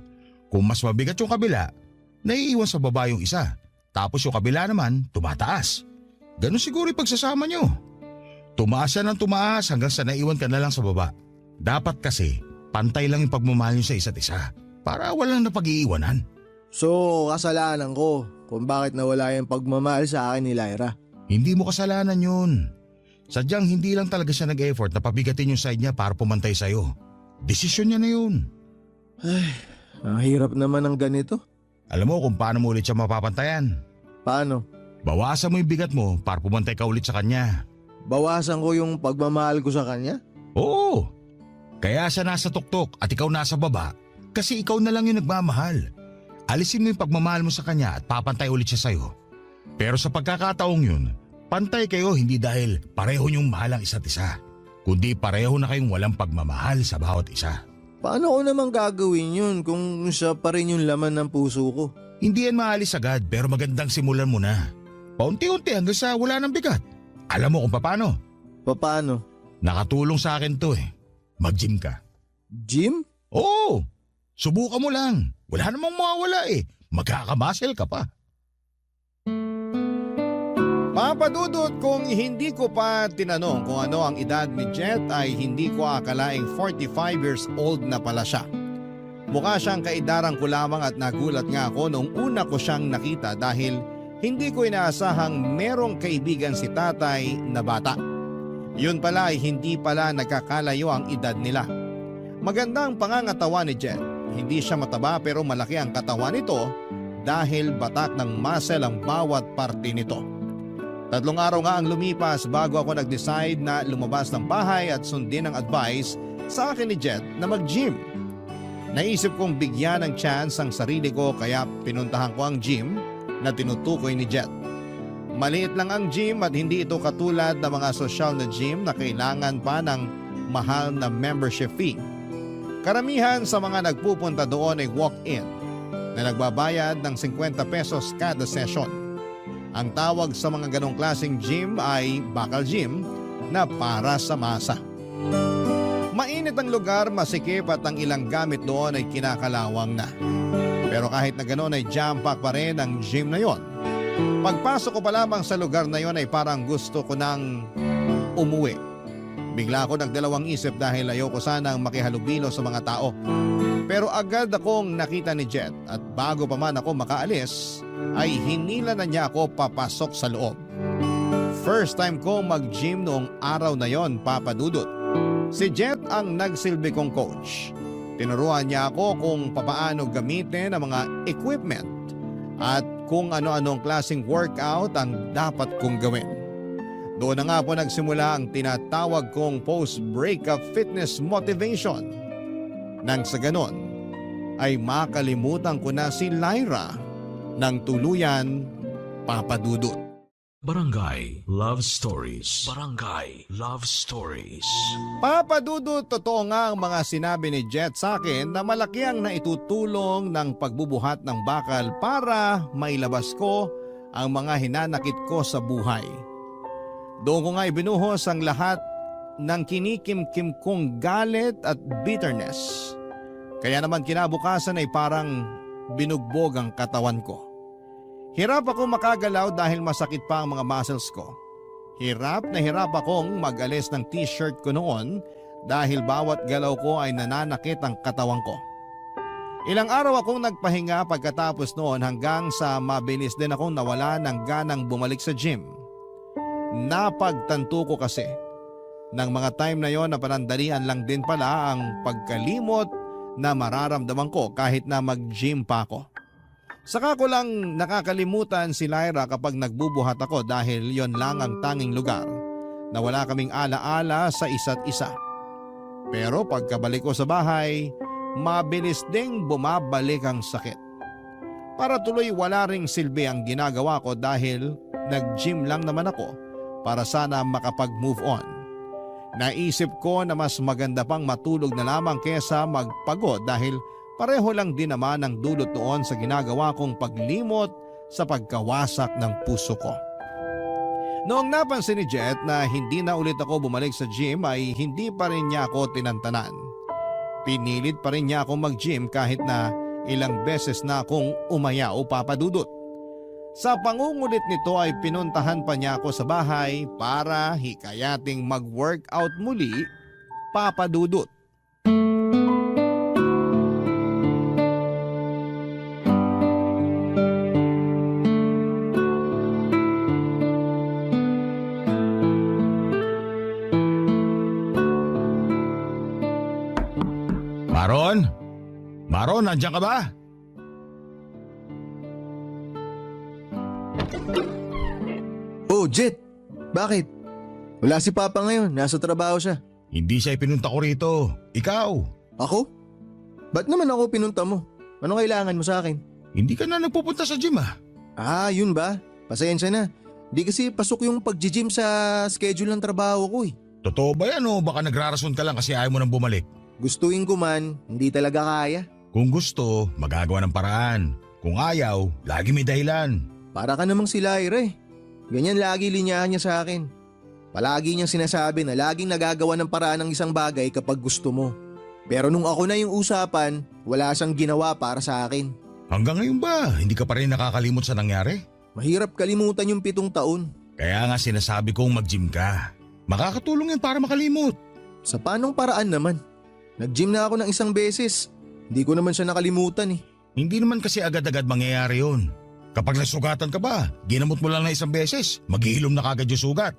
[SPEAKER 5] kung mas mabigat yung kabila, naiiwan sa baba yung isa. Tapos yung kabila naman, tumataas. Ganun siguro yung pagsasama nyo. Tumaas siya ng tumaas hanggang sa naiwan ka na lang sa baba. Dapat kasi, pantay lang yung pagmamahal nyo sa isa't isa para walang napag-iiwanan.
[SPEAKER 3] So, kasalanan ko kung bakit nawala yung pagmamahal sa akin ni Lyra.
[SPEAKER 5] Hindi mo kasalanan yun. Sadyang hindi lang talaga siya nag-effort na pabigatin yung side niya para pumantay sa'yo. Desisyon niya na yun.
[SPEAKER 3] Ang hirap naman ng ganito.
[SPEAKER 5] Alam mo kung paano mo ulit siya mapapantayan.
[SPEAKER 3] Paano?
[SPEAKER 5] Bawasan mo yung bigat mo para pumantay ka ulit sa kanya.
[SPEAKER 3] Bawasan ko yung pagmamahal ko sa kanya?
[SPEAKER 5] Oo. Kaya siya nasa tuktok at ikaw nasa baba kasi ikaw na lang yung nagmamahal. Alisin mo yung pagmamahal mo sa kanya at papantay ulit siya sa'yo. Pero sa pagkakataong yun, pantay kayo hindi dahil pareho niyong mahal ang isa't isa, kundi pareho na kayong walang pagmamahal sa bawat isa.
[SPEAKER 3] Paano ko naman gagawin yun kung siya pa rin yung laman ng puso ko?
[SPEAKER 5] Hindi yan maalis agad pero magandang simulan mo na. Paunti-unti hanggang sa wala ng bigat. Alam mo kung paano?
[SPEAKER 3] Paano?
[SPEAKER 5] Nakatulong sa akin to eh. Mag-gym ka.
[SPEAKER 3] Gym?
[SPEAKER 5] Oo. Subukan mo lang. Wala namang mawawala eh. Magkakamuscle ka pa.
[SPEAKER 1] Papadudot, kung hindi ko pa tinanong kung ano ang edad ni Jet ay hindi ko akalaing 45 years old na pala siya. Mukha siyang kaidarang ko lamang at nagulat nga ako noong una ko siyang nakita dahil hindi ko inaasahang merong kaibigan si tatay na bata. Yun pala ay hindi pala nagkakalayo ang edad nila. Magandang pangangatawan ni Jet. Hindi siya mataba pero malaki ang katawan nito dahil batak ng muscle ang bawat parte nito. 3 araw nga ang lumipas bago ako nag-decide na lumabas ng bahay at sundin ang advice sa akin ni Jet na mag-gym. Naisip kong bigyan ng chance ang sarili ko kaya pinuntahan ko ang gym na tinutukoy ni Jet. Maliit lang ang gym at hindi ito katulad ng mga sosyal na gym na kailangan pa ng mahal na membership fee. Karamihan sa mga nagpupunta doon ay walk-in na nagbabayad ng 50 pesos kada session. Ang tawag sa mga ganong klaseng gym ay bakal gym na para sa masa. Mainit ang lugar, masikip at ang ilang gamit doon ay kinakalawang na. Pero kahit na ganoon ay jam-pack pa rin ang gym na yon. Pagpasok ko pa lamang sa lugar na yon ay parang gusto ko nang umuwi. Bigla ako nagdalawang isip dahil ayoko sanang makihalubilo sa mga tao. Pero agad akong nakita ni Jet at bago pa man ako makaalis ay hinila na niya ako papasok sa loob. First time ko mag-gym noong araw na yon, Papa Dudut. Si Jet ang nagsilbi kong coach. Tinuruan niya ako kung papaano gamitin ang mga equipment at kung ano-anong klaseng workout ang dapat kong gawin. Doon na nga po nagsimula ang tinatawag kong post-breakup fitness motivation. Nang sa ganon, ay makalimutan ko na si Lyra ng tuluyan, Papa Dudut.
[SPEAKER 4] Barangay Love Stories. Barangay Love Stories.
[SPEAKER 1] Papa Dudut, totoo nga ang mga sinabi ni Jet sa akin na malaki ang naitutulong ng pagbubuhat ng bakal para mailabas ko ang mga hinanakit ko sa buhay. Doon ko nga ibinuhos ang lahat ng kinikim-kim kong galit at bitterness. Kaya naman kinabukasan ay parang binugbog ang katawan ko. Hirap ako makagalaw dahil masakit pa ang mga muscles ko. Hirap na hirap akong mag-alis ng t-shirt ko noon dahil bawat galaw ko ay nananakit ang katawan ko. Ilang araw akong nagpahinga pagkatapos noon hanggang sa mabilis din akong nawala ng ganang bumalik sa gym. Napagtanto ko kasi ng mga time na yon na panandalian lang din pala ang pagkalimot na mararamdaman ko kahit na mag-gym pa ako. Saka ko lang nakakalimutan si Lyra kapag nagbubuhat ako dahil yon lang ang tanging lugar na wala kaming alaala sa isa't isa. Pero pagkabalik ko sa bahay, mabilis ding bumabalik ang sakit. Para tuloy wala ring silbi ang ginagawa ko dahil nag-gym lang naman ako para sana makapag-move on. Naisip ko na mas maganda pang matulog na lamang kesa magpagod dahil pareho lang din naman ang dulot noon sa ginagawa kong paglimot sa pagkawasak ng puso ko. Noong napansin ni Jet na hindi na ulit ako bumalik sa gym ay hindi pa rin niya ako tinantanan. Pinilit pa rin niya ako mag-gym kahit na ilang beses na akong umaya o papadudot. Sa pangungulit nito ay pinuntahan pa niya ako sa bahay para hikayating mag-workout muli, papadudot.
[SPEAKER 5] Maron? Maron, nandiyan ka ba?
[SPEAKER 3] Oh, Jet! Bakit? Wala si Papa ngayon, nasa trabaho siya.
[SPEAKER 5] Hindi siya ipinunta ko rito. Ikaw.
[SPEAKER 3] Ako? Ba't naman ako pinunta mo? Ano kailangan mo sa akin?
[SPEAKER 5] Hindi ka na nagpupunta sa gym ah.
[SPEAKER 3] Ah, yun ba? Pasensya na. Di kasi pasok yung pag-gym sa schedule ng trabaho ko eh.
[SPEAKER 5] Totoo ba yan o baka nagrarason ka lang kasi ayaw mo nang bumalik?
[SPEAKER 3] Gustuin ko man, hindi talaga kaya.
[SPEAKER 5] Kung gusto, magagawa ng paraan. Kung ayaw, lagi may dahilan.
[SPEAKER 3] Para ka namang si Lyra eh. Ganyan lagi linyahan niya sa akin. Palagi niyang sinasabi na laging nagagawa ng paraan ng isang bagay kapag gusto mo. Pero nung ako na yung usapan, wala siyang ginawa para sa akin.
[SPEAKER 5] Hanggang ngayon ba, hindi ka pa rin nakakalimot sa nangyari?
[SPEAKER 3] Mahirap kalimutan yung 7 taon.
[SPEAKER 5] Kaya nga sinasabi kong mag-gym ka. Makakatulong yan para makalimot.
[SPEAKER 3] Sa paanong paraan naman? Nag-gym na ako ng 1 beses. Hindi ko naman siya nakalimutan eh.
[SPEAKER 5] Hindi naman kasi agad-agad mangyayari yun. Kapag nasugatan ka ba, ginamot mo lang na 1 beses, maghihilom na kagad yung sugat.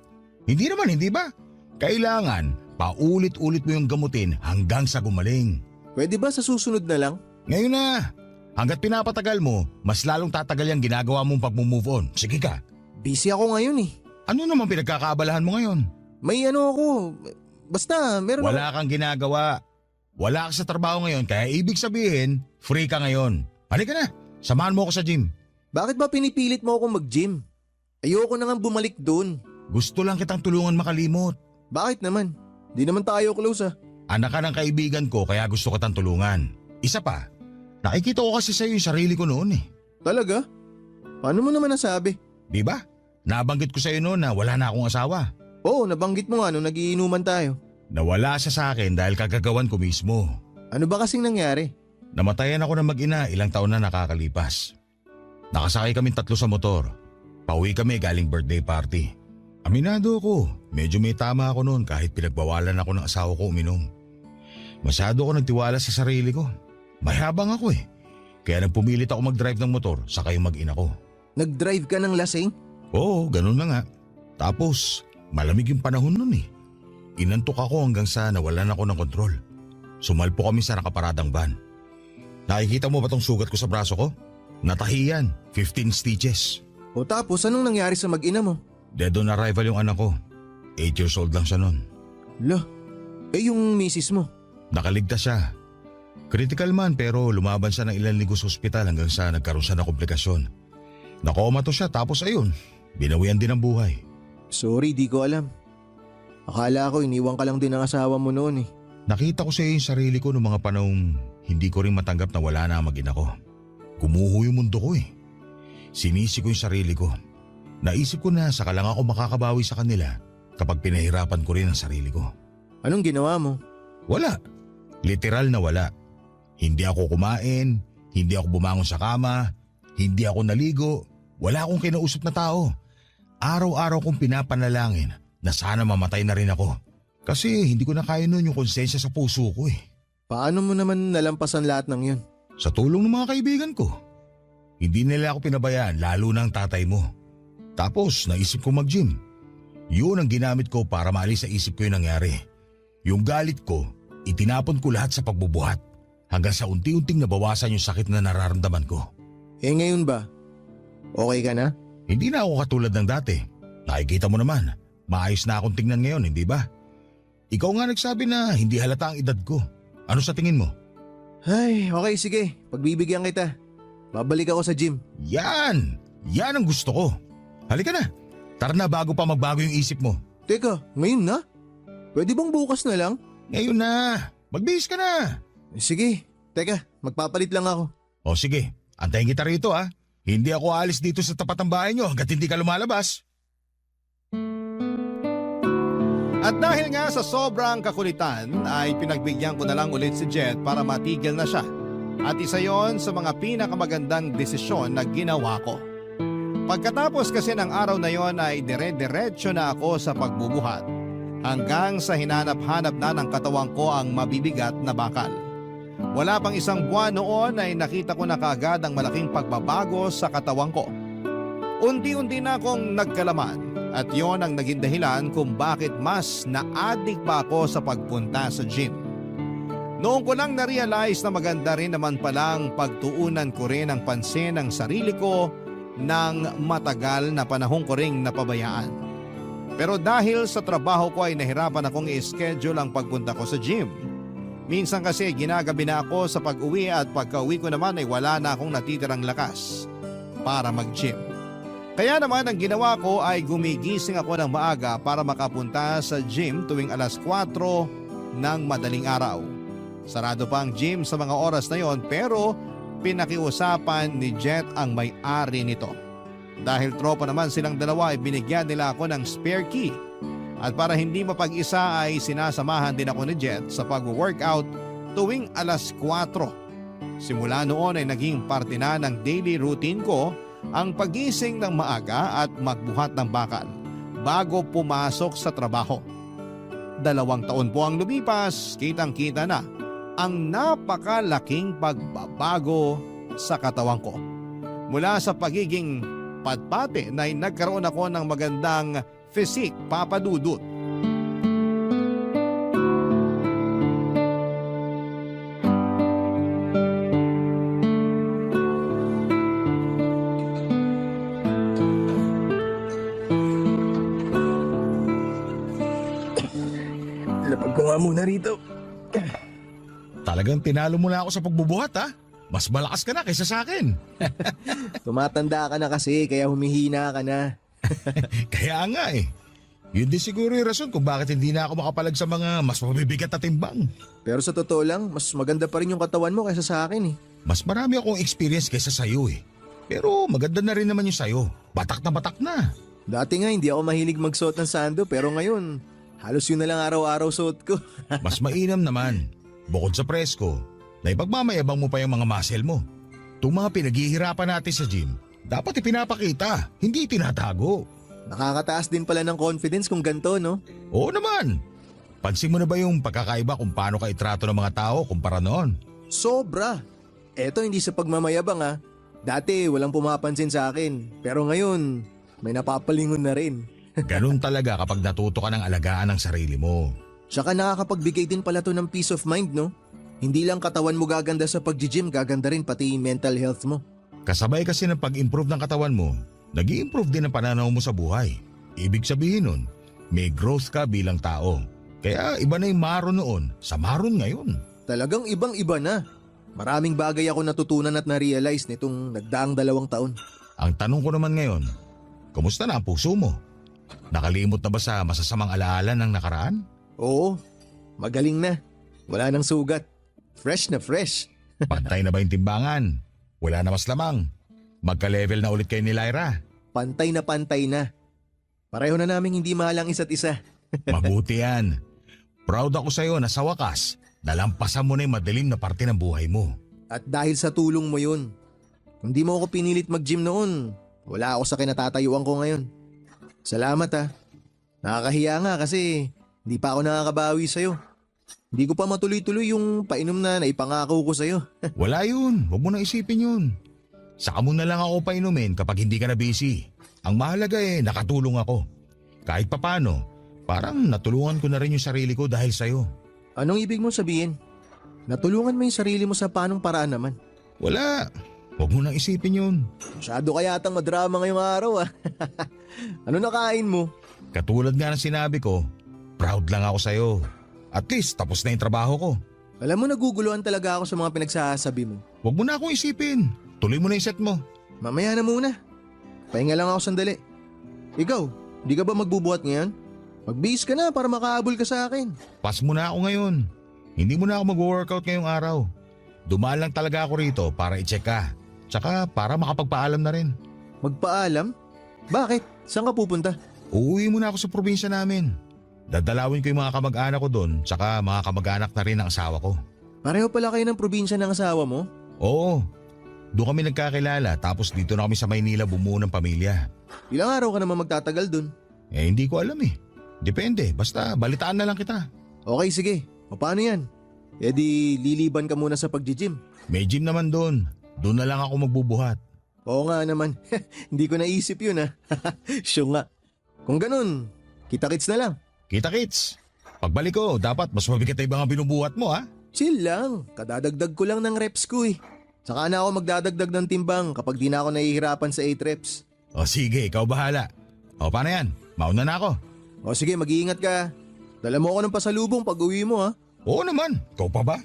[SPEAKER 5] Hindi naman, hindi ba? Kailangan, paulit-ulit mo yung gamutin hanggang sa gumaling.
[SPEAKER 3] Pwede ba sa susunod na lang?
[SPEAKER 5] Ngayon na, hanggat pinapatagal mo, mas lalong tatagal yung ginagawa mong pag-move on. Sige ka.
[SPEAKER 3] Busy ako ngayon eh.
[SPEAKER 5] Ano naman pinagkakaabalahan mo ngayon?
[SPEAKER 3] May ano ako, basta meron
[SPEAKER 5] Wala kang ginagawa. Wala ka sa trabaho ngayon kaya ibig sabihin, free ka ngayon. Halika na, samahan mo ako sa gym.
[SPEAKER 3] Bakit ba pinipilit mo akong mag-gym? Ayoko na nga bumalik doon.
[SPEAKER 5] Gusto lang kitang tulungan makalimot.
[SPEAKER 3] Bakit naman? Di naman tayo close ah.
[SPEAKER 5] Anak ka ng kaibigan ko kaya gusto kitang tulungan. Isa pa, nakikita ko kasi sa'yo yung sarili ko noon eh.
[SPEAKER 3] Talaga? Paano mo naman nasabi?
[SPEAKER 5] Di ba? Nabanggit ko sa'yo noon na wala na akong asawa.
[SPEAKER 3] Oo, nabanggit mo nga nung nagiinuman tayo.
[SPEAKER 5] Nawala siya sa akin dahil kagagawan ko mismo.
[SPEAKER 3] Ano ba kasing nangyari?
[SPEAKER 5] Namatayan ako ng mag-ina ilang taon na nakakalipas. Nakasakay kaming 3 sa motor. Pauwi kami galing birthday party. Aminado ako, medyo may tama ako noon kahit pinagbawalan ako ng asawa ko uminom. Masyado ako nagtiwala sa sarili ko. Mayabang ako eh. Kaya nagpumilit ako mag-drive ng motor saka yung mag-ina ko.
[SPEAKER 3] Nag-drive ka ng lasing?
[SPEAKER 5] Oo, ganun na nga. Tapos, malamig yung panahon nun eh. Inantok ako hanggang sa nawalan ako ng kontrol. Sumalpo kami sa nakaparadang van. Nakikita mo ba tong sugat ko sa braso ko? Natahiyan, 15 stitches.
[SPEAKER 3] O tapos anong nangyari sa mag-ina mo?
[SPEAKER 5] Dead on arrival yung anak ko. 8 years old lang siya nun.
[SPEAKER 3] Lo, yung misis mo?
[SPEAKER 5] Nakaligtas siya. Critical man pero lumaban siya ng ilang linggo sa ospital hanggang sa nagkaroon siya ng komplikasyon. Nakoma to siya tapos ayun, binawian din ang buhay.
[SPEAKER 3] Sorry, di ko alam. Akala ko iniwan ka lang din ng asawa mo noon eh.
[SPEAKER 5] Nakita ko sa iyo yung sarili ko noong mga panahong hindi ko rin matanggap na wala na ang mag-ina ko. Gumuho yung mundo ko eh. Sinisi ko yung sarili ko. Naisip ko na saka lang ako makakabawi sa kanila kapag pinahirapan ko rin ang sarili ko.
[SPEAKER 3] Anong ginawa mo?
[SPEAKER 5] Wala. Literal na wala. Hindi ako kumain, hindi ako bumangon sa kama, hindi ako naligo, wala akong kinausap na tao. Araw-araw kong pinapanalangin na sana mamatay na rin ako. Kasi hindi ko na kaya nun yung konsensya sa puso ko eh.
[SPEAKER 3] Paano mo naman nalampasan lahat ng yun?
[SPEAKER 5] Sa tulong ng mga kaibigan ko. Hindi nila ako pinabayaan lalo na ang tatay mo. Tapos naisip ko mag-gym. Yun ang ginamit ko para maalis sa isip ko yung nangyari. Yung galit ko, itinapon ko lahat sa pagbubuhat hanggang sa unti-unting nabawasan yung sakit na nararamdaman ko.
[SPEAKER 3] Eh ngayon ba? Okay ka na?
[SPEAKER 5] Hindi na ako katulad ng dati. Nakikita mo naman, maayos na akong tingnan ngayon, hindi ba? Ikaw nga nagsabi na hindi halata ang edad ko. Ano sa tingin mo?
[SPEAKER 3] Ay, okay sige. Pagbibigyan kita. Babalik ako sa gym.
[SPEAKER 5] Yan! Yan ang gusto ko. Halika na. Tara na bago pa magbago yung isip mo.
[SPEAKER 3] Teka, ngayon na? Pwede bang bukas na lang?
[SPEAKER 5] Ngayon na. Magbihis ka na.
[SPEAKER 3] Sige, teka, magpapalit lang ako.
[SPEAKER 5] O sige, antayin kita rito ha. Hindi ako aalis dito sa tapat ng bahay nyo hanggat hindi ka lumalabas.
[SPEAKER 1] At dahil nga sa sobrang kakulitan ay pinagbigyan ko na lang ulit si Jet para matigil na siya. At isa yon sa mga pinakamagandang desisyon na ginawa ko. Pagkatapos kasi ng araw na yon ay dire-diretso na ako sa pagbubuhat hanggang sa hinanap-hanap na ng katawan ko ang mabibigat na bakal. Wala pang isang buwan noon ay nakita ko na kaagad ang malaking pagbabago sa katawan ko. Unti-unti na akong nagkalaman at yon ang naging dahilan kung bakit mas na-addict pa ako sa pagpunta sa gym. Noong ko lang na-realize na maganda rin naman palang pagtuunan ko rin ang pansin ng sarili ko ng matagal na panahon ko ring napabayaan. Pero dahil sa trabaho ko ay nahirapan akong i-schedule ang pagpunta ko sa gym. Minsan kasi ginagabi na ako sa pag-uwi at pagka-uwi ko naman ay wala na akong natitirang lakas para mag-gym. Kaya naman ang ginawa ko ay gumigising ako ng maaga para makapunta sa gym tuwing alas 4 ng madaling araw. Sarado pa ang gym sa mga oras na yon pero pinakiusapan ni Jet ang may-ari nito. Dahil tropa naman silang dalawa ay binigyan nila ako ng spare key. At para hindi mapag-isa ay sinasamahan din ako ni Jet sa pag-workout tuwing alas 4. Simula noon ay naging parte na ng daily routine ko ang pagising ng maaga at magbuhat ng bakal bago pumasok sa trabaho. 2 taon po ang lumipas, kitang-kita na ang napakalaking pagbabago sa katawan ko. Mula sa pagiging patpate na nagkaroon ako ng magandang physique, papadudot.
[SPEAKER 3] Lapag ko nga muna rito.
[SPEAKER 5] Talagang tinalo mo na ako sa pagbubuhat ha. Mas malakas ka na kaysa sa akin.
[SPEAKER 3] Tumatanda ka na kasi kaya humihina ka na.
[SPEAKER 5] Kaya nga eh. Yun din siguro yung rason kung bakit hindi na ako makapalag sa mga mas mabibigat na timbang.
[SPEAKER 3] Pero sa totoo lang, mas maganda pa rin yung katawan mo kaysa sa akin eh.
[SPEAKER 5] Mas marami akong experience kaysa sa'yo eh. Pero maganda na rin naman yung sa'yo. Batak na batak na.
[SPEAKER 3] Dati nga hindi ako mahilig magsuot ng sando pero ngayon, halos yun na lang araw-araw suot ko.
[SPEAKER 5] Mas mainam naman. Bukod sa presko, na ipagmamayabang mo pa yung mga muscle mo. Itong mga pinaghihirapan natin sa gym, dapat ipinapakita, hindi tinatago.
[SPEAKER 3] Nakakataas din pala ng confidence kung ganito, no?
[SPEAKER 5] Oo naman. Pansin mo na ba yung pagkakaiba kung paano ka itrato ng mga tao kumpara noon?
[SPEAKER 3] Sobra. Eto hindi sa pagmamayabang ah. Dati walang pumapansin sa akin. Pero ngayon, may napapalingon na rin.
[SPEAKER 5] Ganun talaga kapag natuto ka ng alagaan ng sarili mo.
[SPEAKER 3] Tsaka nakakapagbigay din pala to ng peace of mind, no? Hindi lang katawan mo gaganda sa pag-gym, gaganda rin pati mental health mo.
[SPEAKER 5] Kasabay kasi ng pag-improve ng katawan mo, nag-i-improve din ang pananaw mo sa buhay. Ibig sabihin nun, may growth ka bilang tao. Kaya iba na yung Maron noon sa Maron ngayon.
[SPEAKER 3] Talagang ibang-iba na. Maraming bagay ako natutunan at na-realize nitong nagdaang 2 taon.
[SPEAKER 5] Ang tanong ko naman ngayon, kumusta na ang puso mo? Nakalimot na ba sa masasamang alaala ng nakaraan?
[SPEAKER 3] Oo, magaling na. Wala nang sugat. Fresh na fresh.
[SPEAKER 5] Pantay na ba yung timbangan? Wala na mas lamang. Magka-level na ulit kayo ni Lyra.
[SPEAKER 3] Pantay na pantay na. Pareho na naming hindi mahal ang isa't isa.
[SPEAKER 5] Mabuti yan. Proud ako sa'yo na sa wakas, nalampasan mo na yung madilim na parte ng buhay mo.
[SPEAKER 3] At dahil sa tulong mo yun, kung di mo ako pinilit mag-gym noon, wala ako sa kinatatayuan ko ngayon. Salamat ha. Nakakahiya nga kasi hindi pa ako nakakabawi sa'yo. Hindi ko pa matuloy-tuloy yung painom na naipangako ko sa'yo.
[SPEAKER 5] Wala yun, huwag mo na isipin yun. Saka mo na lang ako painumin kapag hindi ka na busy. Ang mahalaga nakatulong ako. Kahit papano, parang natulungan ko na rin yung sarili ko dahil sa'yo.
[SPEAKER 3] Anong ibig mong sabihin? Natulungan mo yung sarili mo sa paanong paraan naman?
[SPEAKER 5] Wala, huwag mo nang isipin yun.
[SPEAKER 3] Masyado ka yatang madrama ngayong araw ah. Ano nakain mo?
[SPEAKER 5] Katulad nga ng sinabi ko, proud lang ako sa'yo. At least tapos na yung trabaho ko.
[SPEAKER 3] Alam mo naguguluhan talaga ako sa mga pinagsasabi mo.
[SPEAKER 5] Huwag mo na akong isipin. Tuloy mo na yung set mo.
[SPEAKER 3] Mamaya na muna. Pahinga lang ako sandali. Ikaw, di ka ba magbubuhat ngayon? Magbihis ka na para makahabol ka sa akin.
[SPEAKER 5] Pass mo na ako ngayon. Hindi mo na ako mag-workout ngayong araw. Dumaan lang talaga ako rito para i-check ka. Tsaka para makapagpaalam na rin.
[SPEAKER 3] Magpaalam? Bakit? Saan ka pupunta?
[SPEAKER 5] Uuwi muna ako sa probinsya namin. Dadalawin ko yung mga kamag-anak ko doon, tsaka mga kamag-anak na rin ng asawa ko.
[SPEAKER 3] Pareho pala kayo ng probinsya ng asawa mo?
[SPEAKER 5] Oo. Doon kami nagkakilala tapos dito na kami sa Maynila bumuo ng pamilya.
[SPEAKER 3] Ilang araw ka naman magtatagal dun?
[SPEAKER 5] Hindi ko alam eh. Depende, basta balitaan na lang kita.
[SPEAKER 3] Okay, sige. O paano yan? E di liliban ka muna sa pag-gym.
[SPEAKER 5] May gym naman doon. Doon na lang ako magbubuhat.
[SPEAKER 3] Oo nga naman. Hindi ko naisip yun ha. Sure nga. Kung ganun, kita-kits na lang.
[SPEAKER 5] Kita-kits. Pagbalik ko, dapat mas mabigat na yung mga binubuhat mo ha.
[SPEAKER 3] Chill lang. Kadadagdag ko lang ng reps ko eh. Saka na ako magdadagdag ng timbang kapag di na ako nahihirapan sa 8 reps.
[SPEAKER 5] O sige, ikaw bahala. O paano yan? Mauna na ako.
[SPEAKER 3] O sige, mag-iingat ka. Dala mo ako ng pasalubong pag uwi mo ha.
[SPEAKER 5] Oo naman, ikaw pa ba?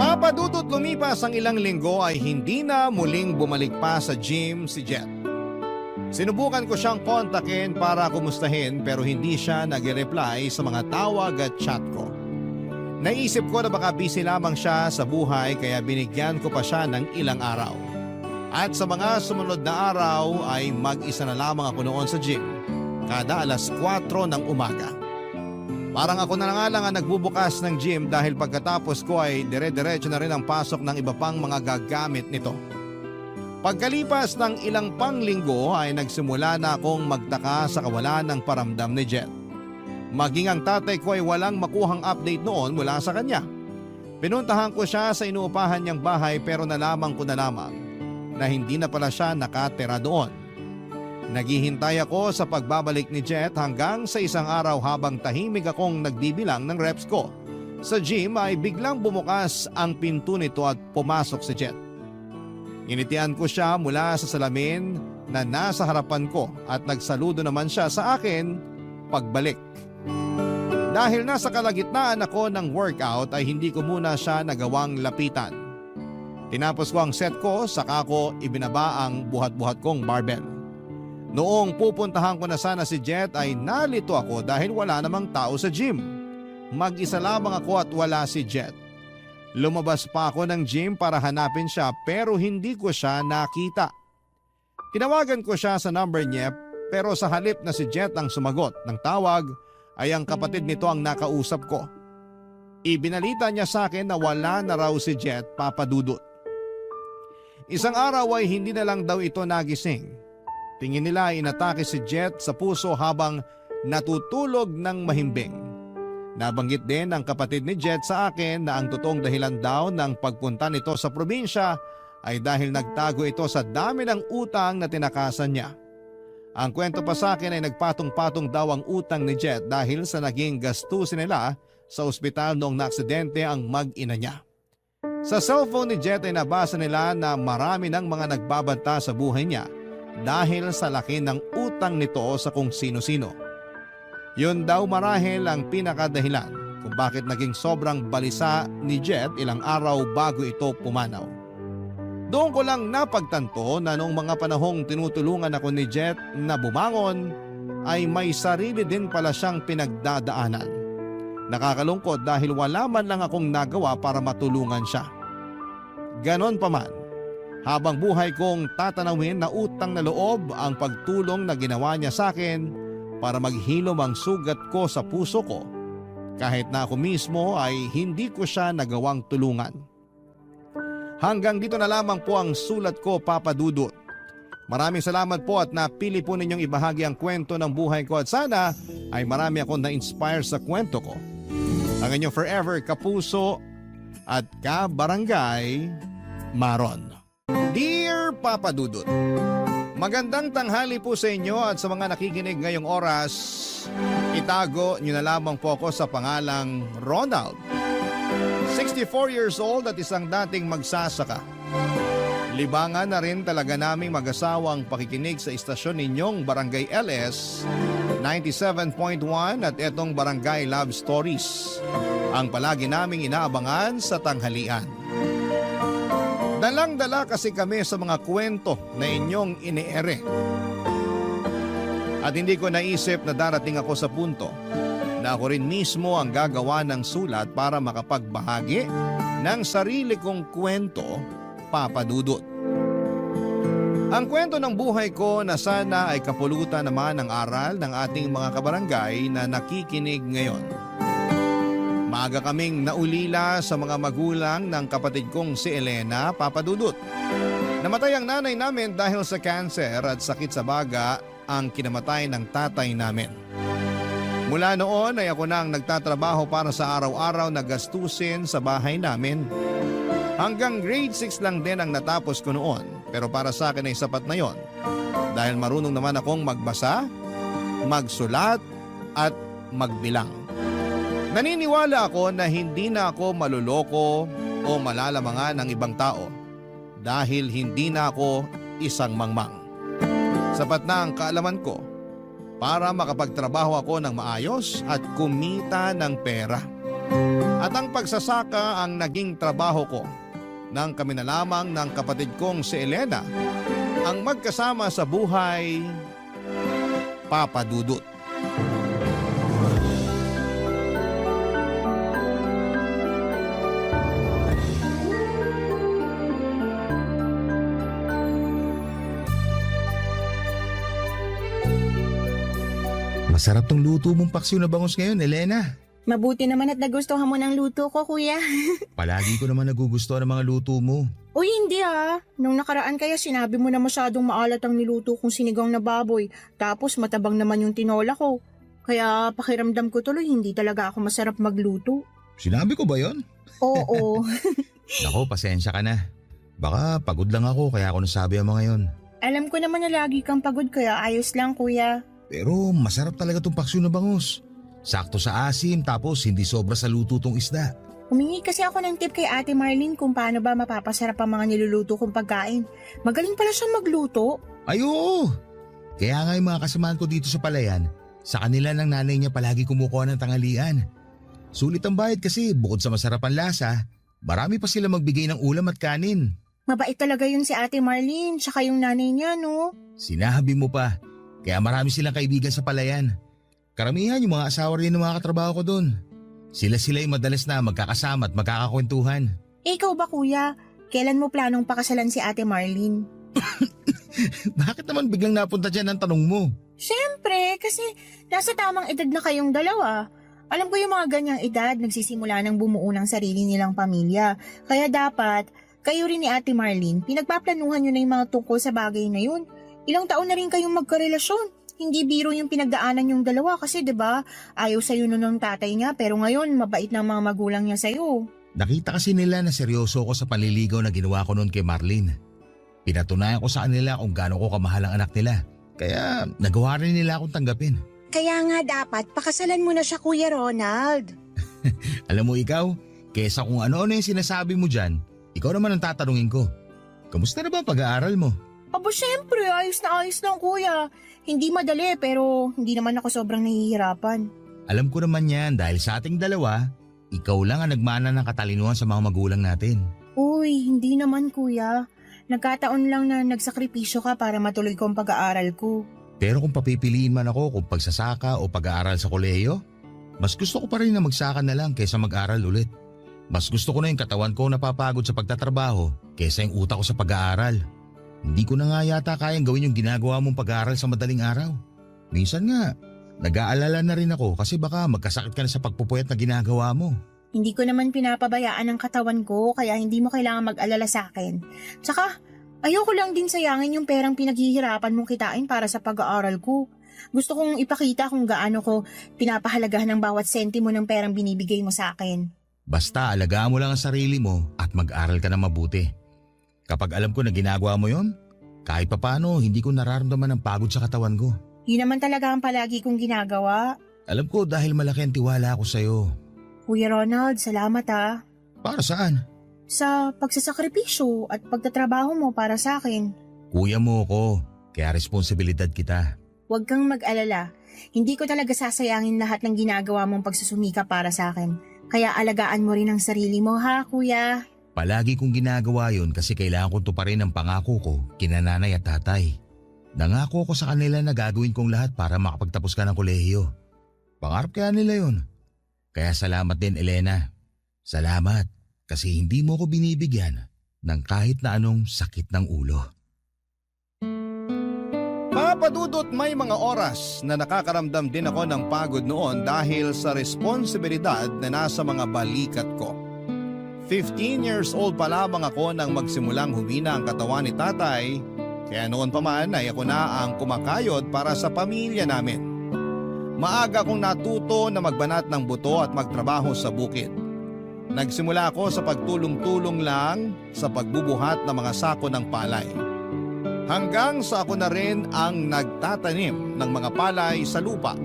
[SPEAKER 1] Papadudot lumipas ang ilang linggo ay hindi na muling bumalik pa sa gym si Jet. Sinubukan ko siyang kontakin para kumustahin pero hindi siya nag-reply sa mga tawag at chat ko. Naisip ko na baka busy lamang siya sa buhay kaya binigyan ko pa siya ng ilang araw. At sa mga sumunod na araw ay mag-isa na lamang ako noon sa gym kada alas 4 ng umaga. Parang ako na nga lang ang nagbubukas ng gym dahil pagkatapos ko ay dire-diretso na rin ang pasok ng iba pang mga gagamit nito. Pagkalipas ng ilang panglinggo ay nagsimula na akong magtaka sa kawalan ng paramdam ni Jet. Maging ang tatay ko ay walang makuhang update noon mula sa kanya. Pinuntahan ko siya sa inuupahan niyang bahay pero nalaman ko na lamang na hindi na pala siya nakatira doon. Naghihintay ako sa pagbabalik ni Jet hanggang sa isang araw habang tahimik akong nagbibilang ng reps ko. Sa gym ay biglang bumukas ang pinto nito at pumasok si Jet. Initian ko siya mula sa salamin na nasa harapan ko at nagsaludo naman siya sa akin pagbalik. Dahil nasa kalagitnaan ako ng workout ay hindi ko muna siya nagawang lapitan. Tinapos ko ang set ko, saka ko ibinaba ang buhat-buhat kong barbell. Noong pupuntahan ko na sana si Jet ay nalito ako dahil wala namang tao sa gym. Mag-isa lamang ako at wala si Jet. Lumabas pa ako ng gym para hanapin siya pero hindi ko siya nakita. Tinawagan ko siya sa number niya pero sa halip na si Jet ang sumagot ng tawag ay ang kapatid nito ang nakausap ko. Ibinalita niya sa akin na wala na raw si Jet, Papa Dudut. Isang araw ay hindi na lang daw ito nagising. Tingin nila ay inatake si Jet sa puso habang natutulog ng mahimbing. Nabanggit din ng kapatid ni Jet sa akin na ang totoong dahilan daw ng pagpunta nito sa probinsya ay dahil nagtago ito sa dami ng utang na tinakasan niya. Ang kwento pa sa akin ay nagpatong-patong daw ang utang ni Jet dahil sa naging gastusin nila sa ospital noong naaksidente ang mag-ina niya. Sa cellphone ni Jet ay nabasa nila na marami ng mga nagbabanta sa buhay niya dahil sa laki ng utang nito sa kung sino-sino. Yun daw marahil ang pinakadahilan kung bakit naging sobrang balisa ni Jet ilang araw bago ito pumanaw. Doon ko lang napagtanto na noong mga panahong tinutulungan ako ni Jet na bumangon ay may sarili din pala siyang pinagdadaanan. Nakakalungkot dahil wala man lang akong nagawa para matulungan siya. Ganon pa man, habang buhay kong tatanawin na utang na loob ang pagtulong na ginawa niya sa akin para maghilom ang sugat ko sa puso ko kahit na ako mismo ay hindi ko siya nagawang tulungan. Hanggang dito na lamang po ang sulat ko, Papa Dudut. Maraming salamat po at napili po ninyong ibahagi ang kwento ng buhay ko at sana ay marami akong na-inspire sa kwento ko. Ang inyong forever kapuso at kabarangay, Maron. Dear Papa Dudut, magandang tanghali po sa inyo at sa mga nakikinig ngayong oras. Itago nyo na lamang po ako sa pangalang Ronald. 64 years old at isang dating magsasaka. Libangan na rin talaga naming mag-asawang pakikinig sa istasyon ninyong Barangay LS 97.1 at etong Barangay Love Stories, ang palagi naming inaabangan sa tanghalian. Dalang-dala kasi kami sa mga kwento na inyong iniere. At hindi ko naisip na darating ako sa punto na ako rin mismo ang gagawa ng sulat para makapagbahagi ng sarili kong kwento, Papa Dudut. Ang kwento ng buhay ko na sana ay kapulutan naman ng aral ng ating mga kabarangay na nakikinig ngayon. Maaga kaming naulila sa mga magulang ng kapatid kong si Elena, Papa Dudut. Namatay ang nanay namin dahil sa cancer at sakit sa baga ang kinamatay ng tatay namin. Mula noon ay ako nang nagtatrabaho para sa araw-araw na gastusin sa bahay namin. Hanggang grade 6 lang din ang natapos ko noon, pero para sa akin ay sapat na yon. Dahil marunong naman akong magbasa, magsulat at magbilang. Naniniwala ako na hindi na ako maluloko o malalamangan ng ibang tao dahil hindi na ako isang mangmang. Sapat na ang kaalaman ko para makapagtrabaho ako ng maayos at kumita ng pera. At ang pagsasaka ang naging trabaho ko nang kami na lamang ng kapatid kong si Elena ang magkasama sa buhay, Papa Dudut.
[SPEAKER 5] Masarap tong luto mong paksiw na bangus ngayon, Elena.
[SPEAKER 6] Mabuti naman at nagustuhan mo ng luto ko, kuya.
[SPEAKER 5] Palagi ko naman nagugustuhan ng mga luto mo.
[SPEAKER 6] Uy, hindi ah. Nung nakaraan kaya sinabi mo na masyadong maalat ang niluto kong sinigang na baboy. Tapos matabang naman yung tinola ko. Kaya pakiramdam ko tuloy hindi talaga ako masarap magluto.
[SPEAKER 5] Sinabi ko ba yon?
[SPEAKER 6] Oo.
[SPEAKER 5] Nako, pasensya ka na. Baka pagod lang ako kaya ako nasabi ang mga yon.
[SPEAKER 6] Alam ko naman na lagi kang pagod kaya ayos lang, kuya.
[SPEAKER 5] Pero masarap talaga tong paksiw na bangus. Sakto sa asim tapos hindi sobra sa luto tong isda.
[SPEAKER 6] Humingi kasi ako ng tip kay Ate Marlene kung paano ba mapapasarap ang mga niluluto kong pagkain. Magaling pala siya magluto.
[SPEAKER 5] Ay oo! Kaya nga yung mga kasamahan ko dito sa palayan, Sa kanila ng nanay niya palagi kumukuha ng tanghalian. Sulit ang bayad kasi bukod sa masarap ang lasa, marami pa sila magbigay ng ulam at kanin.
[SPEAKER 6] Mabait talaga yun si Ate Marlene, tsaka yung nanay niya, no?
[SPEAKER 5] Sinabi mo pa, kaya marami silang kaibigan sa palayan. Karamihan yung mga asawa rin ng mga katrabaho ko doon. Sila-sila yung madalas na magkakasama at magkakakwentuhan.
[SPEAKER 6] Ikaw ba kuya? Kailan mo planong pakasalan si Ate Marlene?
[SPEAKER 5] Bakit naman biglang napunta dyan ang tanong mo?
[SPEAKER 6] Siyempre, kasi nasa tamang edad na kayong dalawa. Alam ko yung mga ganyang edad, nagsisimula ng bumuo ng sarili nilang pamilya. Kaya dapat, kayo rin ni Ate Marlene, pinagpaplanuhan nyo na yung mga tungkol sa bagay na yun. Ilang taon na rin kayong magkarelasyon. Hindi biro yung pinagdaanan yung dalawa kasi 'di ba ayaw sa'yo nun ng tatay niya pero ngayon mabait na ang mga magulang niya sa'yo.
[SPEAKER 5] Nakita kasi nila na seryoso ko sa panliligaw na ginawa ko noon kay Marlene. Pinatunayan ko sa kanila kung gaano ko kamahal ang anak nila. Kaya nagawa rin nila akong tanggapin.
[SPEAKER 6] Kaya nga dapat pakasalan mo na siya Kuya Ronald.
[SPEAKER 5] Alam mo ikaw, kesa kung ano-ano yung sinasabi mo dyan, ikaw naman ang tatanungin ko. Kamusta na ba ang pag-aaral mo?
[SPEAKER 6] Aba syempre, ayos na ayos lang kuya. Hindi madali pero hindi naman ako sobrang nahihirapan.
[SPEAKER 5] Alam ko naman yan dahil sa ating dalawa, ikaw lang ang nagmana ng katalinuhan sa mga magulang natin.
[SPEAKER 6] Uy, hindi naman kuya. Nagkataon lang na nagsakripisyo ka para matuloy ko ang pag-aaral ko.
[SPEAKER 5] Pero kung papipiliin man ako kung pagsasaka o pag-aaral sa kolehiyo, mas gusto ko pa rin na magsaka na lang kaysa mag-aral ulit. Mas gusto ko na yung katawan ko napapagod sa pagtatrabaho kaysa yung utak ko sa pag-aaral. Hindi ko na nga yata kayang gawin yung ginagawa mong pag-aaral sa madaling araw. Minsan nga, nag-aalala na rin ako kasi baka magkasakit ka na sa pagpupuyat na ginagawa mo.
[SPEAKER 6] Hindi ko naman pinapabayaan ang katawan ko kaya hindi mo kailangan mag-alala sa akin. Tsaka, ayoko lang din sayangin yung perang pinaghihirapan mong kitain para sa pag-aaral ko. Gusto kong ipakita kung gaano ko pinapahalagahan ng bawat sentimo ng perang binibigay mo sa akin.
[SPEAKER 5] Basta alagaan mo lang ang sarili mo at mag-aral ka na mabuti. Kapag alam ko na ginagawa mo yon, kahit papano hindi ko nararamdaman ang pagod sa katawan ko.
[SPEAKER 6] Yun naman talaga ang palagi kong ginagawa.
[SPEAKER 5] Alam ko dahil malaki ang tiwala ko sa'yo.
[SPEAKER 6] Kuya Ronald, salamat ha.
[SPEAKER 5] Para saan?
[SPEAKER 6] Sa pagsasakripisyo at pagtatrabaho mo para sa akin.
[SPEAKER 5] Kuya mo ko, kaya responsibilidad kita.
[SPEAKER 6] Huwag kang mag-alala. Hindi ko talaga sasayangin lahat ng ginagawa mong pagsusumika para sa akin. Kaya alagaan mo rin ang sarili mo ha, kuya.
[SPEAKER 5] Palagi kong ginagawa yon kasi kailangan kong tuparin ang pangako ko kina nanay at tatay. Nangako ko sa kanila na gagawin kong lahat para makapagtapos ka ng kolehiyo. Pangarap kaya nila yon. Kaya salamat din Elena. Salamat kasi hindi mo ko binibigyan ng kahit na anong sakit ng ulo.
[SPEAKER 1] Papadudot, may mga oras na nakakaramdam din ako ng pagod noon dahil sa responsibilidad na nasa mga balikat ko. 15 years old pa lamang ako nang magsimulang humina ang katawan ni tatay, kaya noon pa man ay ako na ang kumakayod para sa pamilya namin. Maaga akong natuto na magbanat ng buto at magtrabaho sa bukid. Nagsimula ako sa pagtulong-tulong lang sa pagbubuhat ng mga sako ng palay. Hanggang sa ako na rin ang nagtatanim ng mga palay sa lupa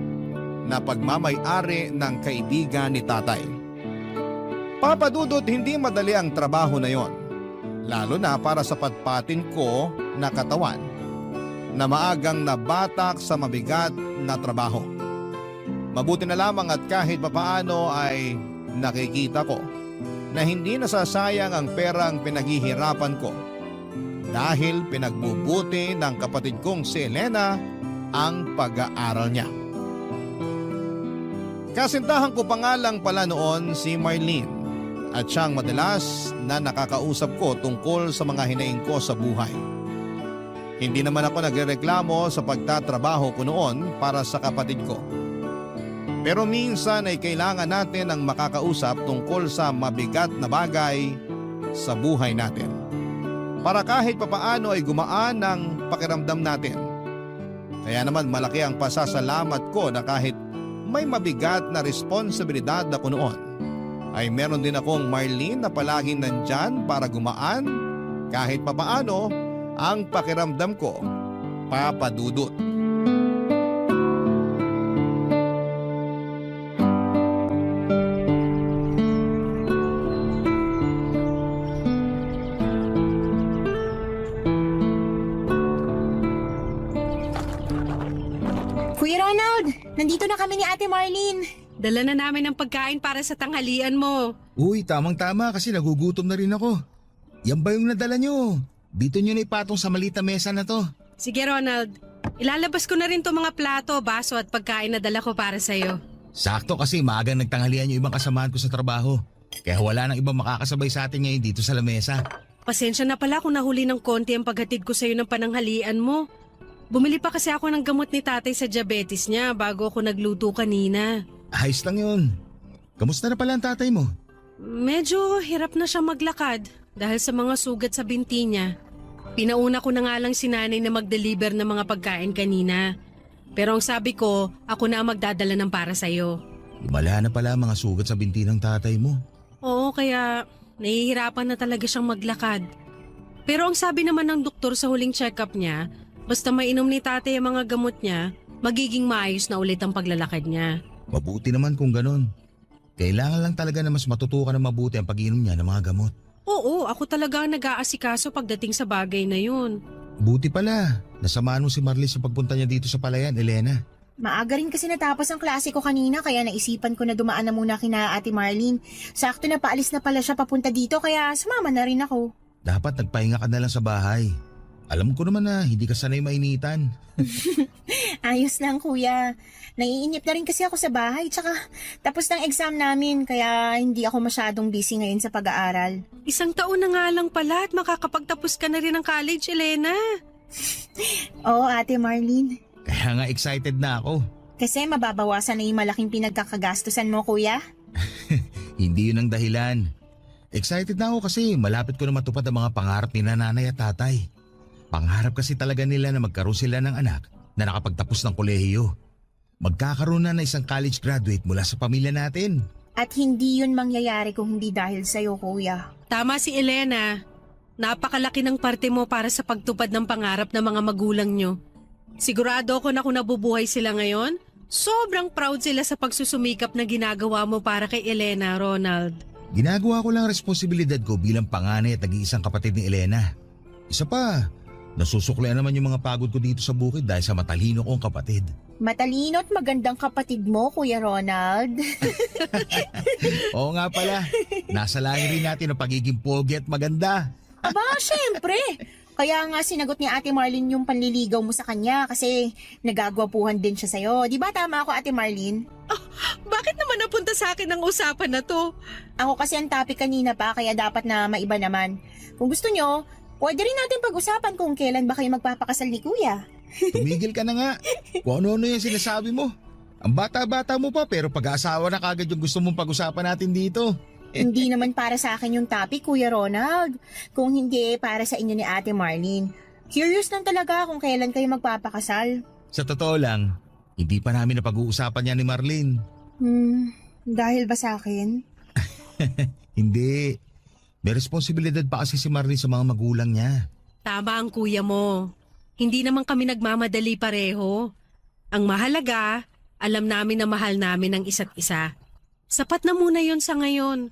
[SPEAKER 1] na pagmamay-ari ng kaibigan ni tatay. Papadudot, hindi madali ang trabaho na yon, lalo na para sa patpatin ko na katawan na maagang nabatak sa mabigat na trabaho. Mabuti na lamang at kahit papaano ay nakikita ko na hindi nasasayang ang perang pinaghihirapan ko dahil pinagbubuti ng kapatid kong si Elena ang pag-aaral niya. Kasintahan ko pa nga lang pala noon si Marlene at siyang madalas na nakakausap ko tungkol sa mga hinaing ko sa buhay. Hindi naman ako nagrereklamo sa pagtatrabaho ko noon para sa kapatid ko. Pero minsan ay kailangan natin ang makakausap tungkol sa mabigat na bagay sa buhay natin. Para kahit papaano ay gumaan ang pakiramdam natin. Kaya naman malaki ang pasasalamat ko na kahit may mabigat na responsibilidad ako noon, ay meron din akong Marlene na palaging nandyan para gumaan kahit papaano ang pakiramdam ko, papadudot.
[SPEAKER 6] nandito na kami ni Ate Marlene.
[SPEAKER 7] Dala na namin ng pagkain para sa tanghalian mo.
[SPEAKER 5] Uy, tamang-tama kasi nagugutom na rin ako. Yan ba yung nadala nyo? Dito nyo na ipatong sa malita mesa na to.
[SPEAKER 7] Sige Ronald, ilalabas ko na rin to mga plato, baso at pagkain na dala ko para sa'yo.
[SPEAKER 5] Sakto kasi maagang nagtanghalian yung ibang kasamahan ko sa trabaho. Kaya wala nang ibang makakasabay sa atin ngayon dito sa lamesa.
[SPEAKER 7] Pasensya na pala kung nahuli ng konti ang paghatid ko sa'yo ng pananghalian mo. Bumili pa kasi ako ng gamot ni tatay sa diabetes niya bago ako nagluto kanina.
[SPEAKER 5] Ayos lang yun. Kamusta na pala ang tatay mo?
[SPEAKER 7] Medyo hirap na siya maglakad dahil sa mga sugat sa binti niya. Pinauna ko na nga lang si nanay na mag-deliver ng mga pagkain kanina. Pero ang sabi ko, ako na ang magdadala ng para sa'yo.
[SPEAKER 5] Lumala na pala ang mga sugat sa binti ng tatay mo.
[SPEAKER 7] Oo, kaya nahihirapan na talaga siyang maglakad. Pero ang sabi naman ng doktor sa huling check-up niya, basta mainom ni tatay ang mga gamot niya, magiging maayos na ulit ang paglalakad niya.
[SPEAKER 5] Mabuti naman kung ganun. Kailangan lang talaga na mas matutukan na mabuti ang pag-inom niya ng mga gamot.
[SPEAKER 7] Oo, ako talaga ang nag-aasikaso pagdating sa bagay na yun.
[SPEAKER 5] Buti pala, nasamaan mo si Marley sa pagpunta niya dito sa palayan, Elena.
[SPEAKER 6] Maaga rin kasi natapos ang klase ko kanina kaya naisipan ko na dumaan na muna kina Ate Marlene. Sakto na paalis na pala siya papunta dito kaya sumama na rin ako.
[SPEAKER 5] Dapat nagpahinga ka na lang sa bahay. Alam ko naman na hindi ka sanay mainitan.
[SPEAKER 6] Ayos lang kuya. Naiinip na rin kasi ako sa bahay tsaka tapos ng exam namin kaya hindi ako masyadong busy ngayon sa pag-aaral.
[SPEAKER 7] 1 taon na nga lang pala at makakapagtapos ka na rin ng college, Elena.
[SPEAKER 6] Oo Ate Marlene.
[SPEAKER 5] Kaya nga excited na ako.
[SPEAKER 6] Kasi mababawasan na yung malaking pinagkakagastusan mo kuya.
[SPEAKER 5] Hindi yun ang dahilan. Excited na ako kasi malapit ko na matupad ang mga pangarap ni nanay at tatay. Pangarap kasi talaga nila na magkaroon sila ng anak na nakapagtapos ng kolehiyo. Magkakaroon na ng isang college graduate mula sa pamilya natin.
[SPEAKER 6] At hindi yun mangyayari kung hindi dahil sa'yo kuya.
[SPEAKER 7] Tama si Elena. Napakalaki ng parte mo para sa pagtupad ng pangarap ng mga magulang nyo. Sigurado ako na kung nabubuhay sila ngayon, sobrang proud sila sa pagsusumikap na ginagawa mo para kay Elena, Ronald.
[SPEAKER 5] Ginagawa ko lang ang responsibilidad ko bilang panganay at nag-iisang kapatid ni Elena. Isa pa, nasusuklian naman yung mga pagod ko dito sa bukid dahil sa matalino kong kapatid.
[SPEAKER 6] Matalino at magandang kapatid mo, Kuya Ronald.
[SPEAKER 5] Oo nga pala, nasa langit rin natin ang pagiging pogi at maganda.
[SPEAKER 6] Aba, syempre. Kaya nga sinagot ni Ate Marlene yung panliligaw mo sa kanya kasi nagagwapuhan din siya sa'yo. Di ba tama ako, Ate Marlene?
[SPEAKER 7] Bakit naman napunta sa akin ang usapan na to?
[SPEAKER 6] Ako kasi ang topic kanina pa kaya dapat na maiba naman. Kung gusto nyo, pwede rin natin pag-usapan kung kailan ba kayo magpapakasal ni Kuya.
[SPEAKER 5] Tumigil ka na nga. Kung ano-ano yung sinasabi mo. Ang bata-bata mo pa pero pag-aasawa na kagad yung gusto mong pag-usapan natin dito.
[SPEAKER 6] Hindi naman para sa akin yung topic, Kuya Ronald. Kung hindi, para sa inyo ni Ate Marlene. Curious lang talaga kung kailan kayo magpapakasal.
[SPEAKER 5] Sa totoo lang, hindi pa namin napag-uusapan yan ni Marlene.
[SPEAKER 6] Dahil ba sa akin?
[SPEAKER 5] Hindi. May responsibilidad pa kasi si Marlene sa mga magulang niya.
[SPEAKER 7] Tama ang kuya mo. Hindi naman kami nagmamadali pareho. Ang mahalaga, alam namin na mahal namin ang isa't isa. Sapat na muna yon sa ngayon.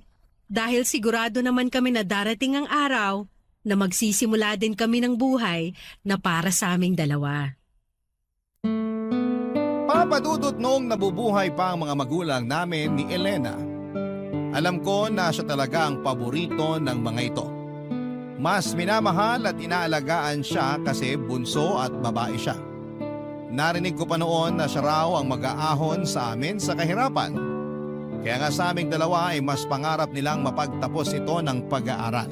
[SPEAKER 7] Dahil sigurado naman kami na darating ang araw na magsisimula din kami ng buhay na para sa aming dalawa.
[SPEAKER 1] Papadudot noong nabubuhay pa ang mga magulang namin ni Elena. Alam ko na siya talaga ang paborito ng mga ito. Mas minamahal at inaalagaan siya kasi bunso at babae siya. Narinig ko pa noon na siya raw ang mag-aahon sa amin sa kahirapan. Kaya nga sa aming dalawa ay mas pangarap nilang mapagtapos ito ng pag-aaral.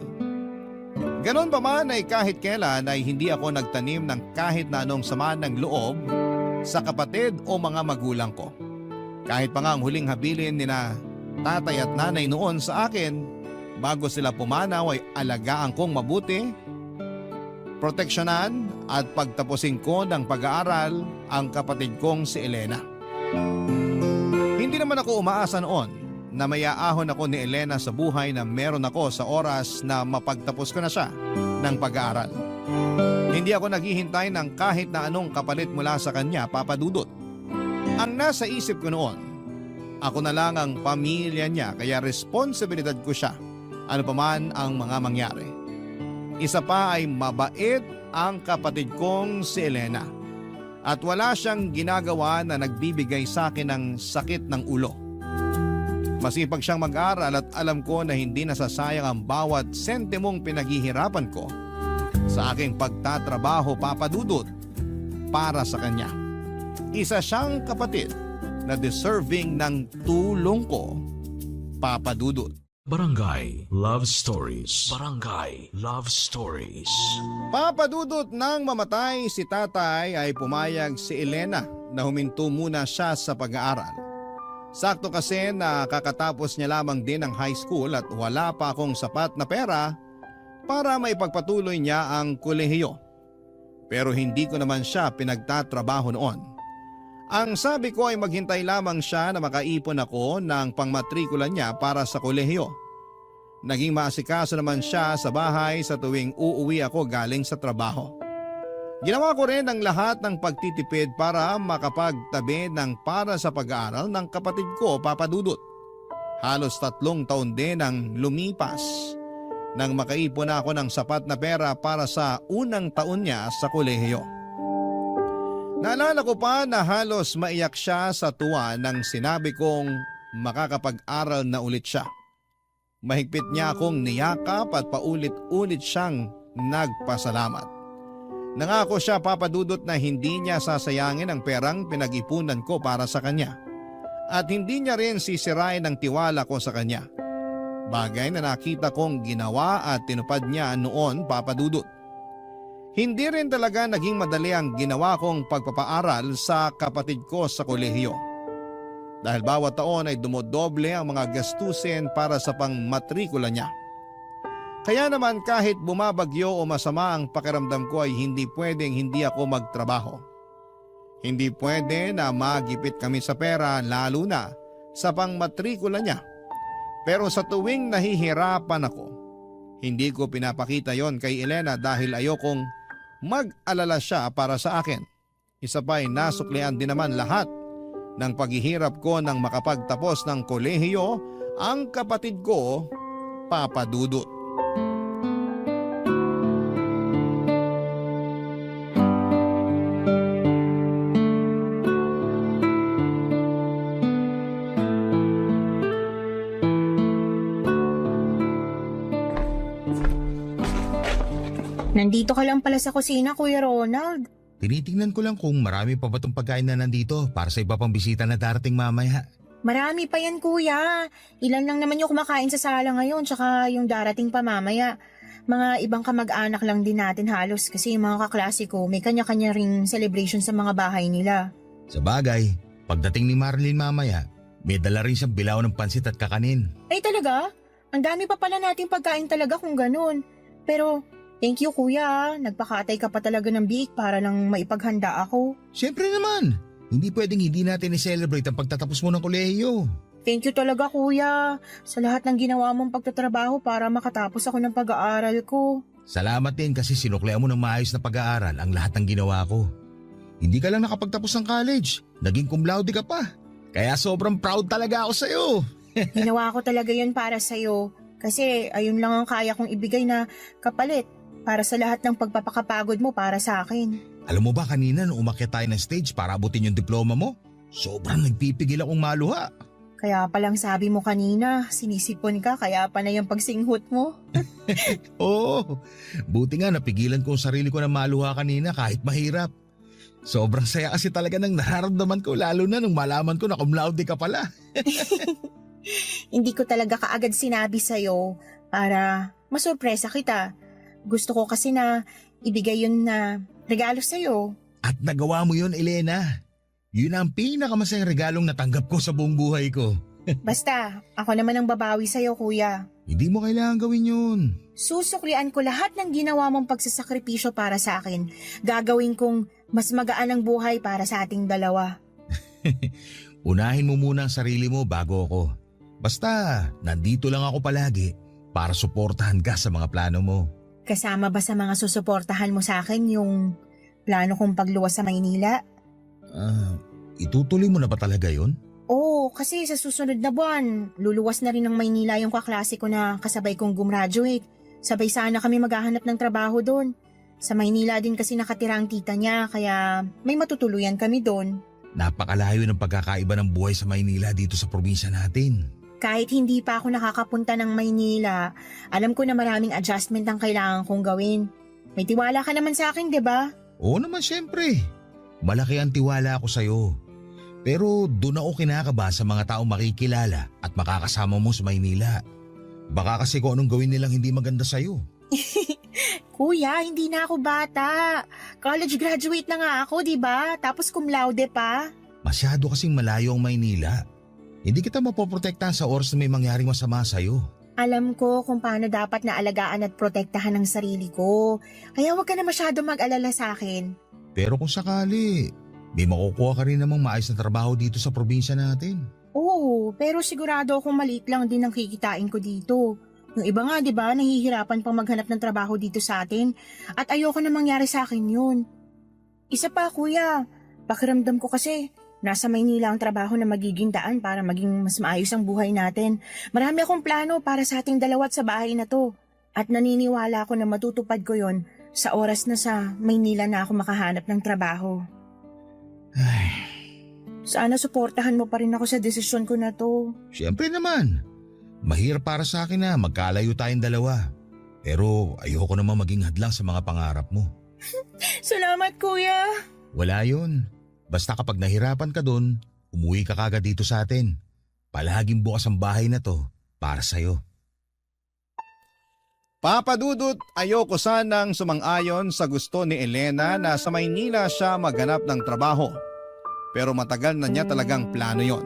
[SPEAKER 1] Ganon pa man ay kahit kailan ay hindi ako nagtanim ng kahit na anong sama ng loob sa kapatid o mga magulang ko. Kahit pa nga ang huling habilin ni na tatay at nanay noon sa akin, bago sila pumanaw ay alagaan kong mabuti, proteksyonan at pagtapusin ko ng pag-aaral ang kapatid kong si Elena. Hindi naman ako umaasa noon na mayaahon ako ni Elena sa buhay na meron ako sa oras na mapagtapos ko na siya ng pag-aaral. Hindi ako naghihintay ng kahit na anong kapalit mula sa kanya, Papa Dudut. Ang nasa isip ko noon, ako na lang ang pamilya niya kaya responsibilidad ko siya, ano pa man ang mga mangyari. Isa pa ay mabait ang kapatid kong si Elena. At wala siyang ginagawa na nagbibigay sa akin ng sakit ng ulo. Masipag siyang mag-aral at alam ko na hindi nasasayang ang bawat sentimong pinaghihirapan ko sa aking pagtatrabaho, Papa Dudut, para sa kanya. Isa siyang kapatid na deserving ng tulong ko, Papa Dudut.
[SPEAKER 4] Barangay Love Stories. Barangay Love Stories.
[SPEAKER 1] Papa Dudut, nang mamatay si tatay ay pumayag si Elena na huminto muna siya sa pag-aaral. Sakto kasi na kakatapos niya lamang din ng high school at wala pa akong sapat na pera para maipagpatuloy niya ang kolehiyo. Pero hindi ko naman siya pinagtatrabaho noon. Ang sabi ko ay maghintay lamang siya na makaipon ako ng pangmatrikula niya para sa kolehiyo. Naging maasikaso naman siya sa bahay sa tuwing uuwi ako galing sa trabaho. Ginawa ko rin ang lahat ng pagtitipid para makapagtabi ng para sa pag-aaral ng kapatid ko, Papa Dudut. Halos 3 taon din ang lumipas nang makaipon ako ng sapat na pera para sa unang taon niya sa kolehiyo. Naalala ko pa na halos maiyak siya sa tuwa nang sinabi kong makakapag-aral na ulit siya. Mahigpit niya akong niyakap at paulit-ulit siyang nagpasalamat. Nangako siya, Papa Dudut, na hindi niya sasayangin ang perang pinag-ipunan ko para sa kanya. At hindi niya rin sisirain ang tiwala ko sa kanya. Bagay na nakita kong ginawa at tinupad niya noon, Papa Dudut. Hindi rin talaga naging madali ang ginawa kong pagpapaaral sa kapatid ko sa kolehiyo. Dahil bawat taon ay dumodoble ang mga gastusin para sa pangmatrikula niya. Kaya naman kahit bumabagyo o masama ang pakiramdam ko ay hindi pwedeng hindi ako magtrabaho. Hindi pwede na magipit kami sa pera lalo na sa pangmatrikula niya. Pero sa tuwing nahihirapan ako, hindi ko pinapakita yon kay Elena dahil ayokong mag-alala siya para sa akin. Isa pa'y nasuklian din naman lahat ng paghihirap ko nang makapagtapos ng kolehiyo ang kapatid ko, Papa Dudut.
[SPEAKER 6] Nandito ka lang pala sa kusina, Kuya Ronald.
[SPEAKER 5] Tinitingnan ko lang kung marami pa ba itong pagkain na nandito para sa iba pang bisita na darating mamaya.
[SPEAKER 6] Marami pa yan, Kuya. Ilan lang naman yung kumakain sa sala ngayon, tsaka yung darating pa mamaya. Mga ibang kamag-anak lang din natin halos kasi yung mga kaklase ko may kanya-kanya ring celebration sa mga bahay nila.
[SPEAKER 5] Sa bagay, pagdating ni Marlene mamaya, may dala rin siyang bilaw ng pansit at kakanin.
[SPEAKER 6] Ay talaga? Ang dami pa pala nating pagkain talaga kung ganun. Pero thank you, Kuya. Nagpakatay ka pa talaga ng biik para lang maipaghanda ako.
[SPEAKER 5] Siyempre naman, hindi pwedeng hindi natin i-celebrate ang pagtatapos mo ng kolehiyo.
[SPEAKER 6] Thank you talaga, Kuya, sa lahat ng ginawa mong pagtatrabaho para makatapos ako ng pag-aaral ko.
[SPEAKER 5] Salamat din kasi sinuklean mo ng maayos na pag-aaral ang lahat ng ginawa ko. Hindi ka lang nakapagtapos ng college, naging cum laude ka pa. Kaya sobrang proud talaga ako sa'yo.
[SPEAKER 6] Ginawa ko talaga yun para sa'yo kasi ayun lang ang kaya kong ibigay na kapalit para sa lahat ng pagpapakapagod mo para sa akin.
[SPEAKER 5] Alam mo ba kanina nung umakyat tayo ng stage para abutin yung diploma mo? Sobrang nagpipigil akong maluha.
[SPEAKER 6] Kaya palang sabi mo kanina, sinisipon ka kaya pa na yung pagsinghot mo.
[SPEAKER 5] Oo, buti nga napigilan ko ang sarili ko na maluha kanina kahit mahirap. Sobrang saya kasi talaga ng nararamdaman ko lalo na nung malaman ko na cum laude ka pala.
[SPEAKER 6] Hindi ko talaga kaagad sinabi sa'yo para masurpresa kita. Gusto ko kasi na ibigay yun na regalo sa'yo.
[SPEAKER 5] At nagawa mo yun, Elena. Yun ang pinakamasayang regalong natanggap ko sa buong buhay ko.
[SPEAKER 6] Basta, ako naman ang babawi sa'yo, Kuya.
[SPEAKER 5] Hindi mo kailangan gawin yun.
[SPEAKER 6] Susuklian ko lahat ng ginawa mong pagsasakripisyo para sa akin. Gagawin kong mas magaan ang buhay para sa ating dalawa.
[SPEAKER 5] Unahin mo muna ang sarili mo bago ako. Basta, nandito lang ako palagi para suportahan ka sa mga plano mo.
[SPEAKER 6] Kasama ba sa mga susuportahan mo sa akin yung plano kong pagluwas sa Maynila?
[SPEAKER 5] Itutuloy mo na ba talaga yun?
[SPEAKER 6] Oo, kasi sa susunod na buwan, luluwas na rin ng Maynila yung kaklase ko na kasabay kong gumraduate. Sabay sana kami maghahanap ng trabaho doon. Sa Maynila din kasi nakatira ang tita niya, kaya may matutuluyan kami doon.
[SPEAKER 5] Napakalayo ng pagkakaiba ng buhay sa Maynila dito sa probinsya natin.
[SPEAKER 6] Kahit hindi pa ako nakakapunta ng Maynila, alam ko na maraming adjustment ang kailangan kong gawin. May tiwala ka naman sa akin, di ba?
[SPEAKER 5] Oo naman siyempre. Malaki ang tiwala ako sa'yo. Pero doon ako kinakaba sa mga taong makikilala at makakasama mo sa Maynila. Baka kasi kung anong gawin nilang hindi maganda sa'yo.
[SPEAKER 6] Kuya, hindi na ako bata. College graduate na nga ako, di ba? Tapos cum laude pa.
[SPEAKER 5] Masyado kasing malayo ang Maynila. Hindi kita mapoprotektahan sa oras na may mangyaring masama sa'yo.
[SPEAKER 6] Alam ko kung paano dapat na alagaan at protektahan ang sarili ko. Kaya huwag ka na masyado mag-alala sa akin.
[SPEAKER 5] Pero kung sakali, may makukuha ka rin namang maayos na trabaho dito sa probinsya natin.
[SPEAKER 6] Oo, pero sigurado akong maliit lang din ang kikitain ko dito. Yung iba nga, di ba, nahihirapan pang maghanap ng trabaho dito sa atin. At ayoko na mangyari sa akin yun. Isa pa, kuya. Pakiramdam ko kasi, nasa Maynila ang trabaho na magiging daan para maging mas maayos ang buhay natin. Marami akong plano para sa ating dalawa at sa bahay na to. At naniniwala ako na matutupad ko yon sa oras na sa Maynila na ako makahanap ng trabaho.
[SPEAKER 5] Ay,
[SPEAKER 6] Sana suportahan mo pa rin ako sa desisyon ko na to.
[SPEAKER 5] siyempre naman. Mahirap para sa akin na magkalayo tayong dalawa. Pero ayoko naman maging hadlang sa mga pangarap mo.
[SPEAKER 6] Salamat, kuya.
[SPEAKER 5] Wala yun. Basta kapag nahirapan ka dun, umuwi ka kagad dito sa atin. Palaging bukas ang bahay na to para sa'yo.
[SPEAKER 1] Papa Dudut, ayoko sanang sumang-ayon sa gusto ni Elena na sa Maynila siya maghanap ng trabaho. Pero matagal na niya talagang plano yon.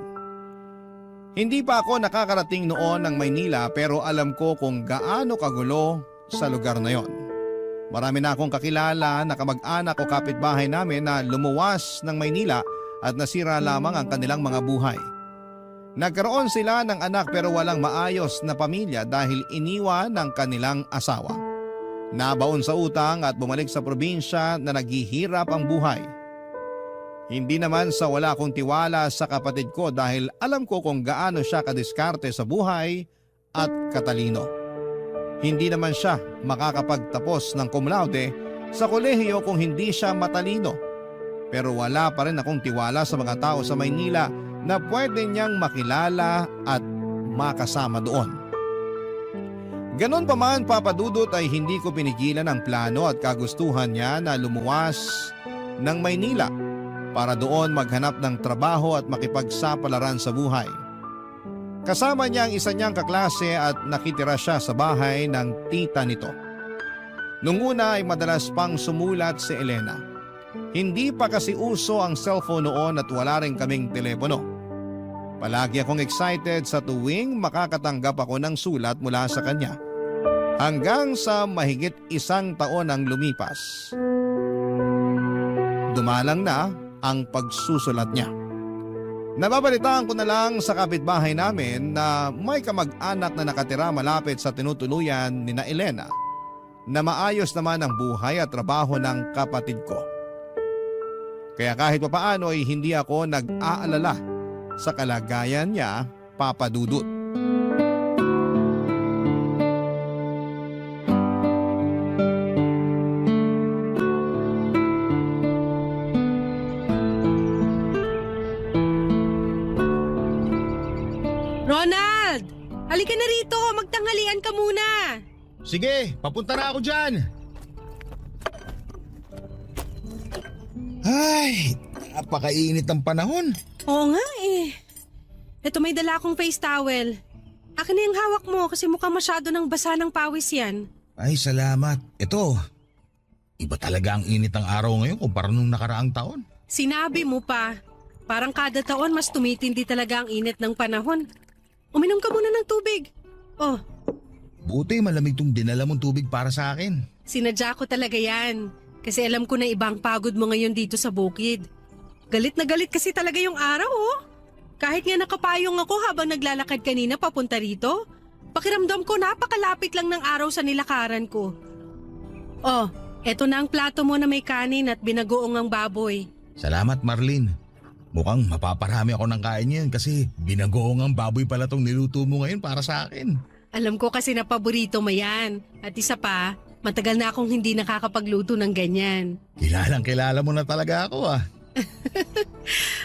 [SPEAKER 1] Hindi pa ako nakakarating noon ng Maynila pero alam ko kung gaano kagulo sa lugar na yon. Marami na akong kakilala na kamag-anak o kapitbahay namin na lumuwas ng Maynila at nasira lamang ang kanilang mga buhay. Nagkaroon sila ng anak pero walang maayos na pamilya dahil iniwan ng kanilang asawa. Nabaon sa utang at bumalik sa probinsya na naghihirap ang buhay. Hindi naman sa wala akong tiwala sa kapatid ko dahil alam ko kung gaano siya kadiskarte sa buhay at katalino. Hindi naman siya makakapagtapos ng cum laude sa kolehiyo kung hindi siya matalino. Pero wala pa rin akong tiwala sa mga tao sa Maynila na pwede niyang makilala at makasama doon. Ganon pa man, Papa Dudut, ay hindi ko pinigilan ang plano at kagustuhan niya na lumuwas ng Maynila para doon maghanap ng trabaho at makipagsapalaran sa buhay. Kasama niya ang isa niyang kaklase at nakitira siya sa bahay ng tita nito. Nung una ay madalas pang sumulat si Elena. Hindi pa kasi uso ang cellphone noon at wala rin kaming telepono. Palagi akong excited sa tuwing makakatanggap ako ng sulat mula sa kanya. Hanggang sa mahigit 1 taon ang lumipas. Dumalang na ang pagsusulat niya. Nababalitaan ko na lang sa kapitbahay namin na may kamag-anak na nakatira malapit sa tinutuluyan ni na Elena na maayos naman ang buhay at trabaho ng kapatid ko. Kaya kahit papaano ay hindi ako nag-aalala sa kalagayan niya, Papa Dudut.
[SPEAKER 7] Ronald! Halika na rito, magtanghalian ka muna.
[SPEAKER 5] Sige, papunta na ako dyan. Ay, napakainit ng panahon.
[SPEAKER 7] Oo nga eh. Ito may dala akong face towel. Akin na yung hawak mo kasi mukhang masyado ng basa ng pawis yan.
[SPEAKER 5] Ay, salamat. Ito, iba talaga ang init ng araw ngayon kumpara nung nakaraang taon.
[SPEAKER 7] Sinabi mo pa, parang kada taon mas tumitindi talaga ang init ng panahon. Uminom ka muna ng tubig. Oh,
[SPEAKER 5] Buti malamig tong dinala mong tubig para sa akin.
[SPEAKER 7] sinadya ko talaga yan. Kasi alam ko na ibang pagod mo ngayon dito sa bukid. Galit na galit kasi talaga yung araw oh. Kahit nga nakapayong ako habang naglalakad kanina papunta rito, pakiramdam ko napakalapit lang ng araw sa nilakaran ko. Oh, eto na ang plato mo na may kanin at binagoong ang baboy.
[SPEAKER 5] Salamat, Marlene. Mukhang mapaparami ako ng kain niyan kasi binagoong ang baboy pala tong niluto mo ngayon para sa akin.
[SPEAKER 7] Alam ko kasi na paborito mo yan. At isa pa, Matagal na akong hindi nakakapagluto ng ganyan.
[SPEAKER 5] Kilala mo na talaga ako ah.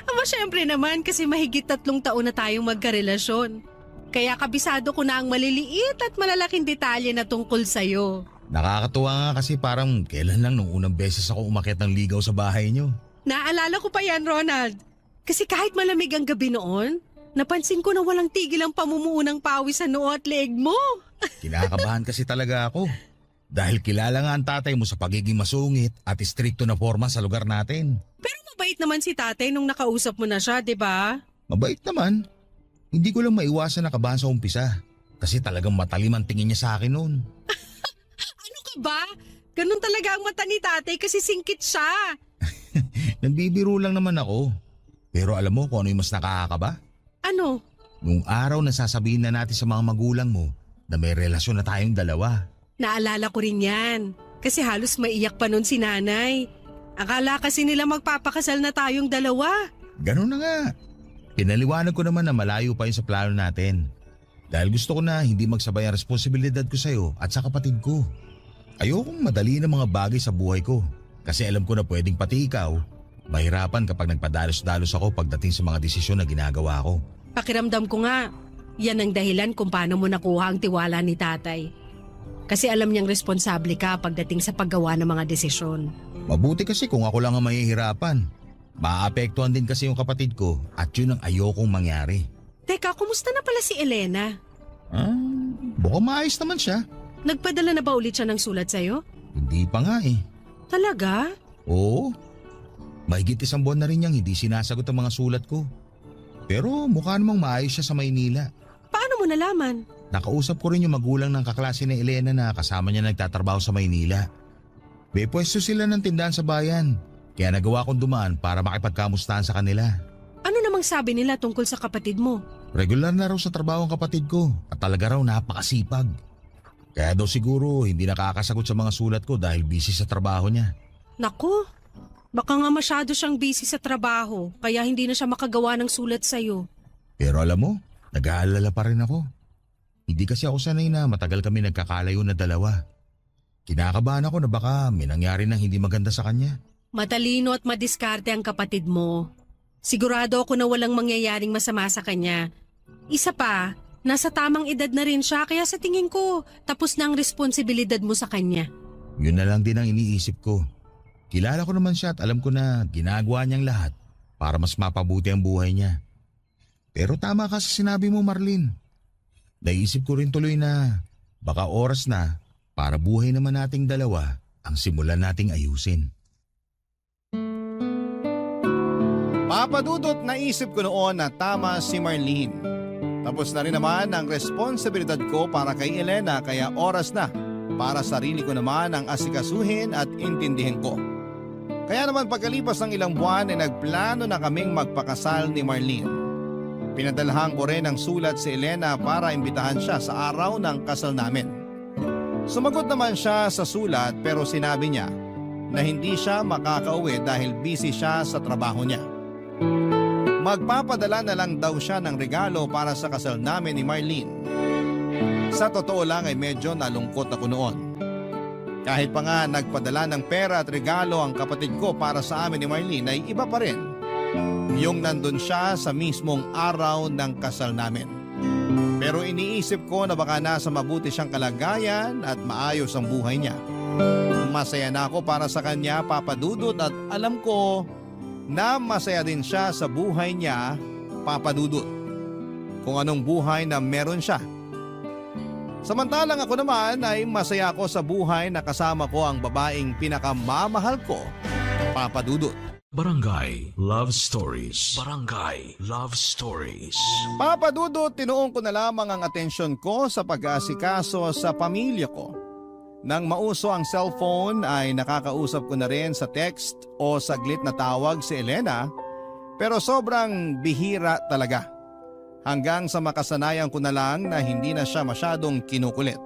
[SPEAKER 7] Aba, syempre naman kasi mahigit 3 taon na tayong magkarelasyon. Kaya kabisado ko na ang maliliit at malalaking detalye na tungkol sa'yo.
[SPEAKER 5] Nakakatuwa nga kasi parang kailan lang nung unang beses ako umakyat ng ligaw sa bahay niyo.
[SPEAKER 7] Naalala ko pa yan, Ronald. Kasi kahit malamig ang gabi noon, napansin ko na walang tigil ang pamumuo ng pawis sa noo at leeg mo.
[SPEAKER 5] Kinakabahan kasi talaga ako. Dahil kilala nga ang tatay mo sa pagiging masungit at istrikto na forma sa lugar natin.
[SPEAKER 7] Pero mabait naman si tatay nung nakausap mo na siya, di ba?
[SPEAKER 5] Mabait naman. Hindi ko lang maiwasan na kabahan sa umpisa. Kasi talagang matalim ang tingin niya sa akin noon.
[SPEAKER 7] Ano ka ba? Ganun talaga ang mata ni tatay kasi singkit siya.
[SPEAKER 5] Nagbibiro lang naman ako. Pero alam mo kung ano yung mas nakakakaba?
[SPEAKER 7] Ano?
[SPEAKER 5] Nung araw na sasabihin na natin sa mga magulang mo na may relasyon na tayong dalawa.
[SPEAKER 7] Naalala ko rin yan. Kasi halos maiyak pa nun si nanay. Akala kasi nila magpapakasal na tayong dalawa.
[SPEAKER 5] Ganun na nga. Pinaliwanag ko naman na malayo pa yun sa plano natin. Dahil gusto ko na hindi magsabay ang responsibilidad ko sa'yo at sa kapatid ko. Ayokong madali ng mga bagay sa buhay ko. Kasi alam ko na pwedeng pati ikaw, mahirapan kapag nagpadalos-dalos ako pagdating sa mga desisyon na ginagawa ko.
[SPEAKER 7] Pakiramdam ko nga, yan ang dahilan kung paano mo nakuha ang tiwala ni tatay. Kasi alam niyang responsable ka pagdating sa paggawa ng mga desisyon.
[SPEAKER 5] Mabuti kasi kung ako lang ang mahihirapan. Maapektuhan din kasi yung kapatid ko at yun ang ayokong mangyari.
[SPEAKER 7] Teka, kumusta na pala si Elena?
[SPEAKER 5] Baka maayos naman siya.
[SPEAKER 7] Nagpadala na ba ulit siya ng sulat sa'yo?
[SPEAKER 5] Hindi pa nga eh.
[SPEAKER 7] Talaga?
[SPEAKER 5] Oo. Mahigit 1 buwan na rin niyang hindi sinasagot ang mga sulat ko. Pero mukha namang maayos siya sa Maynila.
[SPEAKER 7] Paano mo nalaman?
[SPEAKER 5] Nakausap ko rin yung magulang ng kaklase ni Elena na kasama niya nagtatrabaho sa Maynila. May pwesto sila ng tindahan sa bayan. Kaya nagawa kong dumaan para makipagkamustahan sa kanila.
[SPEAKER 7] Ano namang sabi nila tungkol sa kapatid mo?
[SPEAKER 5] Regular na raw sa trabaho ang kapatid ko at talaga raw napakasipag. Kaya daw siguro hindi nakakasagot sa mga sulat ko dahil busy sa trabaho niya.
[SPEAKER 7] Naku, baka nga masyado siyang busy sa trabaho kaya hindi na siya makagawa ng sulat sa'yo.
[SPEAKER 5] Pero alam mo, nag-aalala pa rin ako. Hindi kasi ako sanay na matagal kami nagkakalayo na dalawa. Kinakabahan ako na baka may nangyari na hindi maganda sa kanya.
[SPEAKER 7] Matalino at madiskarte ang kapatid mo. Sigurado ako na walang mangyayaring masama sa kanya. Isa pa, nasa tamang edad na rin siya kaya sa tingin ko tapos na ang responsibilidad mo sa kanya.
[SPEAKER 5] Yun na lang din ang iniisip ko. Kilala ko naman siya at alam ko na ginagawa niyang lahat para mas mapabuti ang buhay niya. Pero tama ka sa sinabi mo, Marlene. Naisip ko rin tuloy na baka oras na para buhay naman nating dalawa ang simulan nating ayusin.
[SPEAKER 1] Papadudot, naisip ko noon na tama si Marlene. Tapos na rin naman ang responsibilidad ko para kay Elena kaya oras na para sarili ko naman ang asikasuhin at intindihin ko. Kaya naman pagkalipas ng ilang buwan ay nagplano na kaming magpakasal ni Marlene. Pinadalhan ko rin ang sulat si Elena para imbitahan siya sa araw ng kasal namin. Sumagot naman siya sa sulat pero sinabi niya na hindi siya makakauwi dahil busy siya sa trabaho niya. Magpapadala na lang daw siya ng regalo para sa kasal namin ni Marlene. Sa totoo lang ay medyo nalungkot ako noon. Kahit pa nga nagpadala ng pera at regalo ang kapatid ko para sa amin ni Marlene ay iba pa rin yung nandun siya sa mismong araw ng kasal namin. Pero iniisip ko na baka nasa mabuti siyang kalagayan at maayos ang buhay niya. Masaya na ako para sa kanya, Papa Dudut, at alam ko na masaya din siya sa buhay niya, Papa Dudut. Kung anong buhay na meron siya. Samantalang ako naman ay masaya ako sa buhay na kasama ko ang babaeng pinakamamahal ko, Papa Dudut.
[SPEAKER 4] Barangay Love Stories. Barangay Love Stories.
[SPEAKER 1] Papa Dudut, tinuon ko na lamang ang atensyon ko sa pag-aasikaso sa pamilya ko. Nang mauso ang cellphone ay nakakausap ko na rin sa text o saglit na tawag si Elena, pero sobrang bihira talaga. Hanggang sa makasanayan ko na lang na hindi na siya masyadong kinukulit.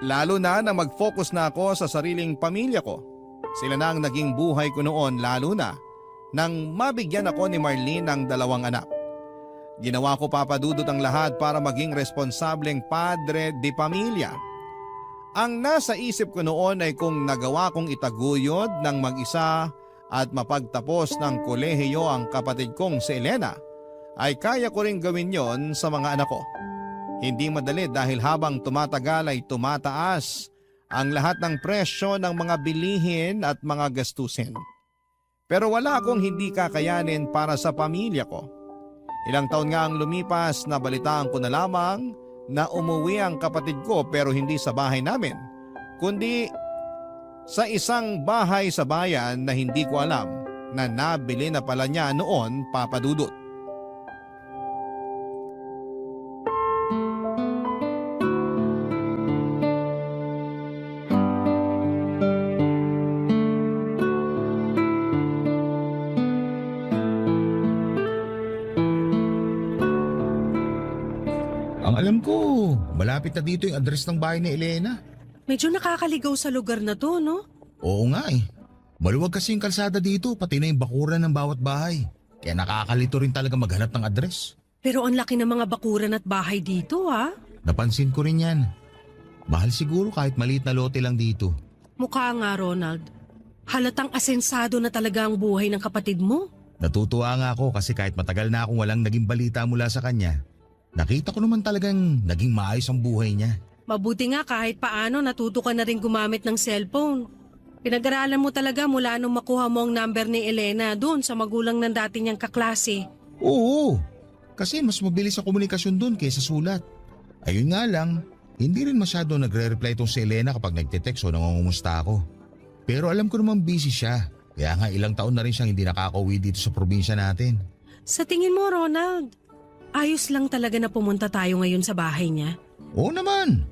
[SPEAKER 1] Lalo na mag-focus na ako sa sariling pamilya ko. Sila na ang naging buhay ko noon, lalo na nang mabigyan ako ni Marlene ng 2 anak. Ginawa ko, Papa Dudut, ang lahat para maging responsableng padre de pamilya. Ang nasa isip ko noon ay kung nagawa kong itaguyod ng mag-isa at mapagtapos ng kolehiyo ang kapatid kong si Elena, ay kaya ko rin gawin yon sa mga anak ko. Hindi madali dahil habang tumatagal ay tumataas ang lahat ng presyo ng mga bilihin at mga gastusin. Pero wala akong hindi kakayanin para sa pamilya ko. Ilang taon nga ang lumipas na balitaan ko na lamang na umuwi ang kapatid ko pero hindi sa bahay namin, kundi sa isang bahay sa bayan na hindi ko alam na nabili na pala niya noon, Papa Dudut.
[SPEAKER 5] Ang alam ko, malapit na dito yung address ng bahay ni Elena.
[SPEAKER 7] Medyo nakakaligaw sa lugar na to, no?
[SPEAKER 5] Oo nga eh. Maluwag kasi yung kalsada dito, pati na yung bakuran ng bawat bahay. Kaya nakakalito rin talaga maghanap ng address.
[SPEAKER 7] Pero ang laki ng mga bakuran at bahay dito, ha?
[SPEAKER 5] Napansin ko rin yan. Mahal siguro kahit maliit na lote lang dito.
[SPEAKER 7] Mukha nga, Ronald. Halatang asensado na talaga ang buhay ng kapatid mo.
[SPEAKER 5] Natutuwa nga ako kasi kahit matagal na akong walang naging balita mula sa kanya, nakita ko naman talagang naging maayos ang buhay niya.
[SPEAKER 7] Mabuti nga kahit paano natuto ka na rin gumamit ng cellphone. Pinag-aralan mo talaga mula nung makuha mo ang number ni Elena doon sa magulang ng dati niyang kaklase.
[SPEAKER 5] Oo, kasi mas mabilis ang komunikasyon doon kaysa sulat. Ayun nga lang, hindi rin masyado nagre-reply tong si Elena kapag nagte-text o nangungumusta ako. Pero alam ko naman busy siya, kaya nga ilang taon na rin siyang hindi nakakauwi dito sa probinsya natin.
[SPEAKER 7] Sa tingin mo, Ronald, ayos lang talaga na pumunta tayo ngayon sa bahay niya?
[SPEAKER 5] Oo naman,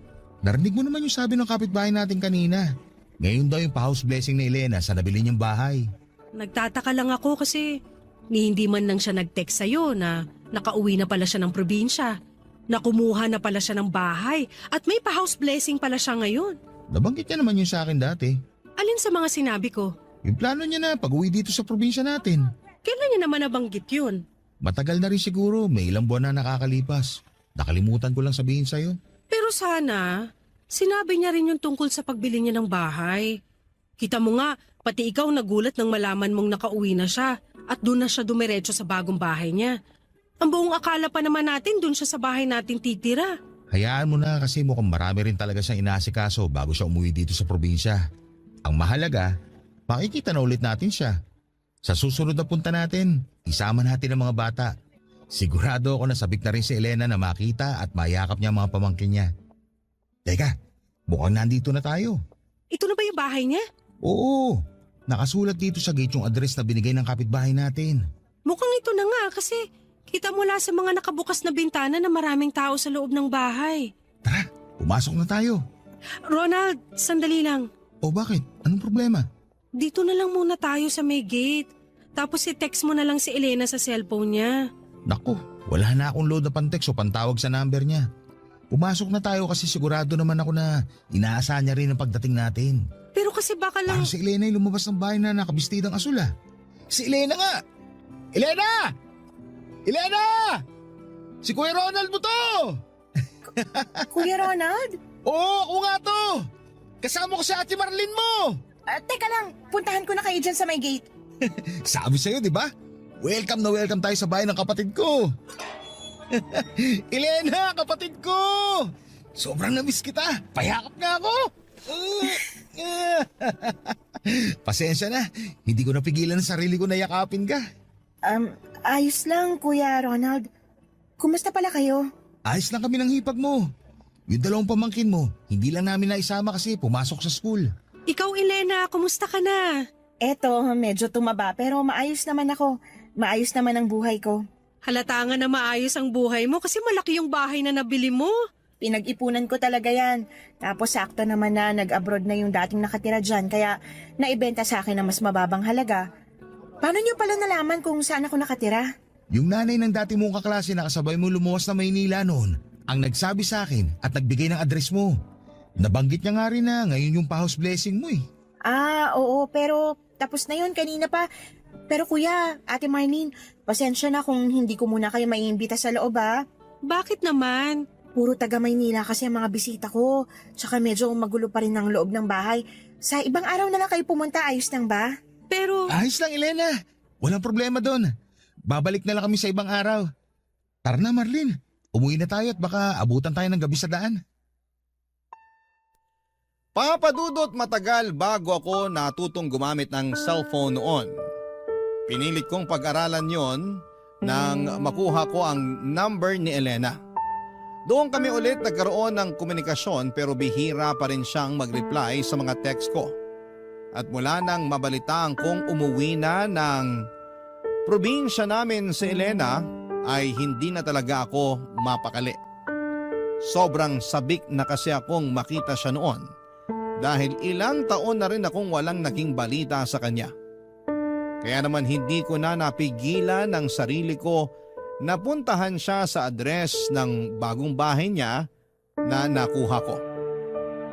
[SPEAKER 5] narinig mo naman yung sabi ng kapitbahay natin kanina. Ngayon daw yung pa-house blessing ni Elena sa nabili niyang bahay.
[SPEAKER 7] Nagtataka lang ako kasi hindi man lang siya nag-text sa'yo na nakauwi na pala siya ng probinsya, na kumuha na pala siya ng bahay at may pa-house blessing pala siya ngayon.
[SPEAKER 5] Nabanggit niya naman yun sa akin dati.
[SPEAKER 7] Alin sa mga sinabi ko?
[SPEAKER 5] Yung plano niya na pag-uwi dito sa probinsya natin.
[SPEAKER 7] Kailan niya naman nabanggit yun?
[SPEAKER 5] Matagal na rin siguro, may ilang buwan na nakakalipas. Nakalimutan ko lang sabihin sa'yo.
[SPEAKER 7] Pero sana, sinabi niya rin yung tungkol sa pagbili niya ng bahay. Kita mo nga, pati ikaw nagulat nang malaman mong nakauwi na siya at doon na siya dumiretso sa bagong bahay niya. Ang buong akala pa naman natin doon siya sa bahay natin titira.
[SPEAKER 5] Hayaan mo na kasi mukhang marami rin talaga siyang inaasikaso bago siya umuwi dito sa probinsya. Ang mahalaga, makikita na ulit natin siya. Sa susunod na punta natin, isama natin ang mga bata. Sigurado ako na sabik na rin si Elena na makita at mayakap niya ang mga pamangkin niya. Teka, mukhang nandito na tayo.
[SPEAKER 7] Ito na ba yung bahay niya?
[SPEAKER 5] Oo, nakasulat dito sa gate yung address na binigay ng kapitbahay natin.
[SPEAKER 7] Mukhang ito na nga kasi kita mula sa mga nakabukas na bintana na maraming tao sa loob ng bahay.
[SPEAKER 5] Tara, pumasok na tayo.
[SPEAKER 7] Ronald, sandali lang.
[SPEAKER 5] O bakit? Anong problema?
[SPEAKER 7] Dito na lang muna tayo sa may gate. Tapos i-text mo na lang si Elena sa cellphone niya.
[SPEAKER 5] Naku, wala na akong load na pantext o pantawag sa number niya. Pumasok na tayo kasi sigurado naman ako na inaasahan niya rin ang pagdating natin.
[SPEAKER 7] Pero kasi baka lang...
[SPEAKER 5] Parang si Elena ay lumabas ng bahay na nakabistidang asul ah. Si Elena nga! Elena! Elena! Si Kuya Ronald mo to!
[SPEAKER 6] Kuya Ronald?
[SPEAKER 5] Oo, ako nga to! Kasama ko si Ate Marlene mo!
[SPEAKER 6] Teka lang, puntahan ko na kayo dyan sa may gate.
[SPEAKER 5] Sabi sa'yo, di ba? Welcome na welcome tayo sa bahay ng kapatid ko. Elena, kapatid ko! Sobrang namiss kita. Payakap nga ako. Pasensya na. Hindi ko napigilan ang sarili ko na yakapin ka.
[SPEAKER 6] Ayos lang, Kuya Ronald. Kumusta pala kayo?
[SPEAKER 5] Ayos lang kami ng hipag mo. Yung dalawang pamangkin mo, hindi lang namin naisama kasi pumasok sa school.
[SPEAKER 7] Ikaw, Elena, kumusta ka na?
[SPEAKER 6] Eto, medyo tumaba pero maayos naman ako. Maayos naman ang buhay ko.
[SPEAKER 7] Halata nga na maayos ang buhay mo kasi malaki yung bahay na nabili mo.
[SPEAKER 6] Pinag-ipunan ko talaga yan. Tapos sakto naman na nag-abroad na yung dating nakatira dyan kaya naibenta sa akin ng mas mababang halaga. Paano niyo pala nalaman kung saan ako nakatira?
[SPEAKER 5] Yung nanay ng dati mong kaklase na kasabay mo lumuwas na Maynila noon, ang nagsabi sa akin at nagbigay ng address mo. Nabanggit niya nga rin na ngayon yung pa-house blessing mo eh.
[SPEAKER 6] Oo, pero tapos na yun kanina pa. Pero kuya, Ate Marlene, pasensya na kung hindi ko muna kayo maiimbita sa loob ha.
[SPEAKER 7] Bakit naman?
[SPEAKER 6] Puro taga Maynila kasi ang mga bisita ko. Tsaka medyo magulo pa rin ang loob ng bahay. Sa ibang araw na lang kayo pumunta, ayos lang ba?
[SPEAKER 7] Pero
[SPEAKER 5] Ayos lang, Elena. Walang problema doon. Babalik na lang kami sa ibang araw. Tara na, Marlene. Umuwi na tayo at baka abutan tayo ng gabi sa daan.
[SPEAKER 1] Papadudot matagal bago ako natutong gumamit ng cellphone noon. Pinilit kong pag-aralan yon nang makuha ko ang number ni Elena. Doon kami ulit nagkaroon ng komunikasyon pero bihira pa rin siyang mag-reply sa mga text ko. At mula nang mabalitaan kong umuwi na ng probinsya namin si Elena ay hindi na talaga ako mapakali. Sobrang sabik na kasi akong makita siya noon dahil ilang taon na rin akong walang naging balita sa kanya. Kaya naman hindi ko na napigilan ang sarili ko na puntahan siya sa address ng bagong bahay niya na nakuha ko.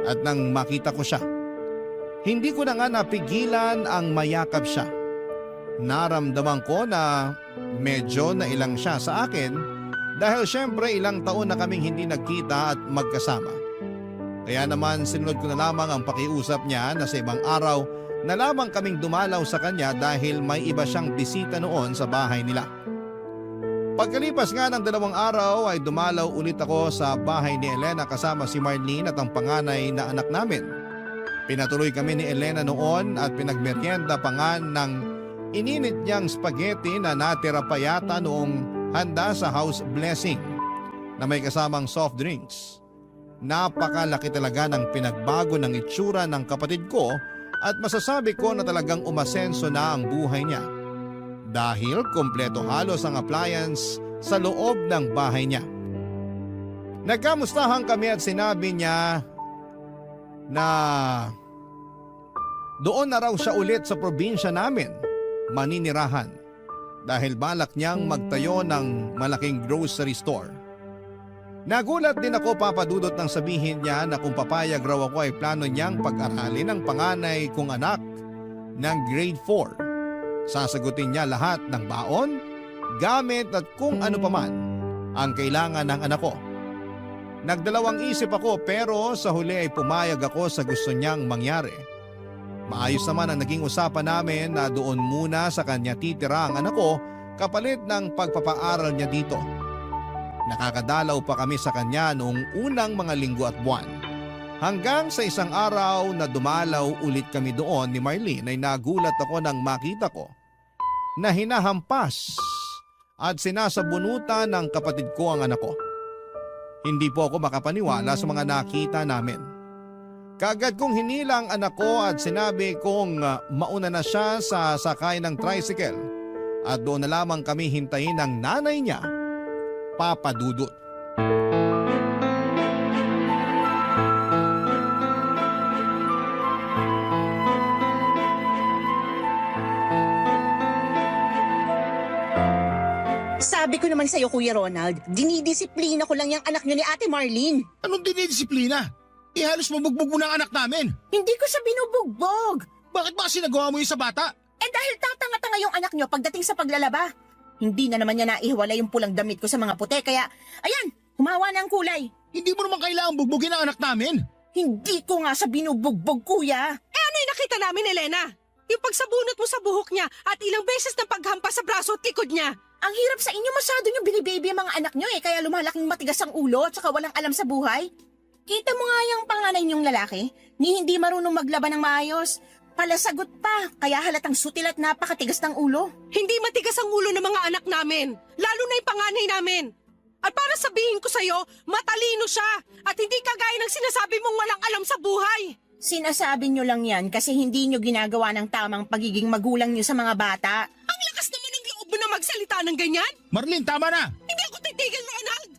[SPEAKER 1] At nang makita ko siya, hindi ko na nga napigilan ang mayakap siya. Naramdaman ko na medyo nailang siya sa akin dahil syempre ilang taon na kaming hindi nagkita at magkasama. Kaya naman sinunod ko na lamang ang pakiusap niya na sa ibang araw na lamang kaming dumalaw sa kanya dahil may iba siyang bisita noon sa bahay nila. Pagkalipas nga ng 2 araw ay dumalaw ulit ako sa bahay ni Elena kasama si Marlene at ang panganay na anak namin. Pinatuloy kami ni Elena noon at pinagmeryenda pa nga ng ininit niyang spaghetti na natira pa yata noong handa sa house blessing na may kasamang soft drinks. Napakalaki talaga ng pinagbago ng itsura ng kapatid ko at masasabi ko na talagang umasenso na ang buhay niya. Dahil kompleto halos ang appliance sa loob ng bahay niya. Nagkamustahan kami at sinabi niya na doon na raw siya ulit sa probinsya namin maninirahan dahil balak niyang magtayo ng malaking grocery store. Nagulat din ako papadudot nang sabihin niya na kung papayag raw ako ay plano niyang pag-aralin ang panganay kong anak ng grade 4. Sasagutin niya lahat ng baon, gamit at kung ano paman ang kailangan ng anak ko. Nagdalawang isip ako pero sa huli ay pumayag ako sa gusto niyang mangyari. Maayos naman ang naging usapan namin na doon muna sa kanya titira ang anak ko kapalit ng pagpapaaral niya dito. Nakakadalaw pa kami sa kanya noong unang mga linggo at buwan. Hanggang sa isang araw na dumalaw ulit kami doon ni Marlene ay nagulat ako nang makita ko na hinahampas at sinasabunutan ng kapatid ko ang anak ko. Hindi po ako makapaniwala sa mga nakita namin. Kaagad kong hinilang anak ko at sinabi kong mauna na siya sa sakay ng tricycle at doon na lamang kami hintayin ng nanay niya, Papa Dudut.
[SPEAKER 6] Sabi ko naman sa'yo, Kuya Ronald, dinidisiplina ko lang yung anak nyo ni Ate Marlene.
[SPEAKER 5] Anong dinidisiplina? Halos mabugbog mo ng anak namin.
[SPEAKER 6] Hindi ko siya binubugbog.
[SPEAKER 5] Bakit ba kasi nagawa mo yun sa bata?
[SPEAKER 6] Dahil tatanga-tanga yung anak nyo pagdating sa paglalaba. Hindi na naman niya naihiwala yung pulang damit ko sa mga puti, kaya, ayan, humawa na ang kulay.
[SPEAKER 5] Hindi mo naman kailangang bugbugin ang anak namin.
[SPEAKER 6] Hindi ko nga siya binubugbog, Kuya.
[SPEAKER 7] ano yung nakita namin, Elena? Yung pagsabunot mo sa buhok niya at ilang beses na paghampas sa braso at likod niya.
[SPEAKER 6] Ang hirap sa inyo, masyado nyo binibaby ang mga anak nyo kaya lumalaking matigas ang ulo at saka walang alam sa buhay. Kita mo nga yung panganay niyong lalaki, ni hindi marunong maglaban ng maayos. Palasagot pa, kaya halatang sutil at napakatigas ng ulo.
[SPEAKER 7] Hindi matigas ang ulo ng mga anak namin, lalo na yung panganay namin. At para sabihin ko sa'yo, matalino siya at hindi kagaya ng sinasabi mong walang alam sa buhay.
[SPEAKER 6] Sinasabi nyo lang yan kasi hindi nyo ginagawa ng tamang pagiging magulang nyo sa mga bata.
[SPEAKER 7] Ang lakas naman ng loob mo na magsalita ng ganyan.
[SPEAKER 5] Marlene, tama na!
[SPEAKER 7] Hindi ako titigil, Ronald!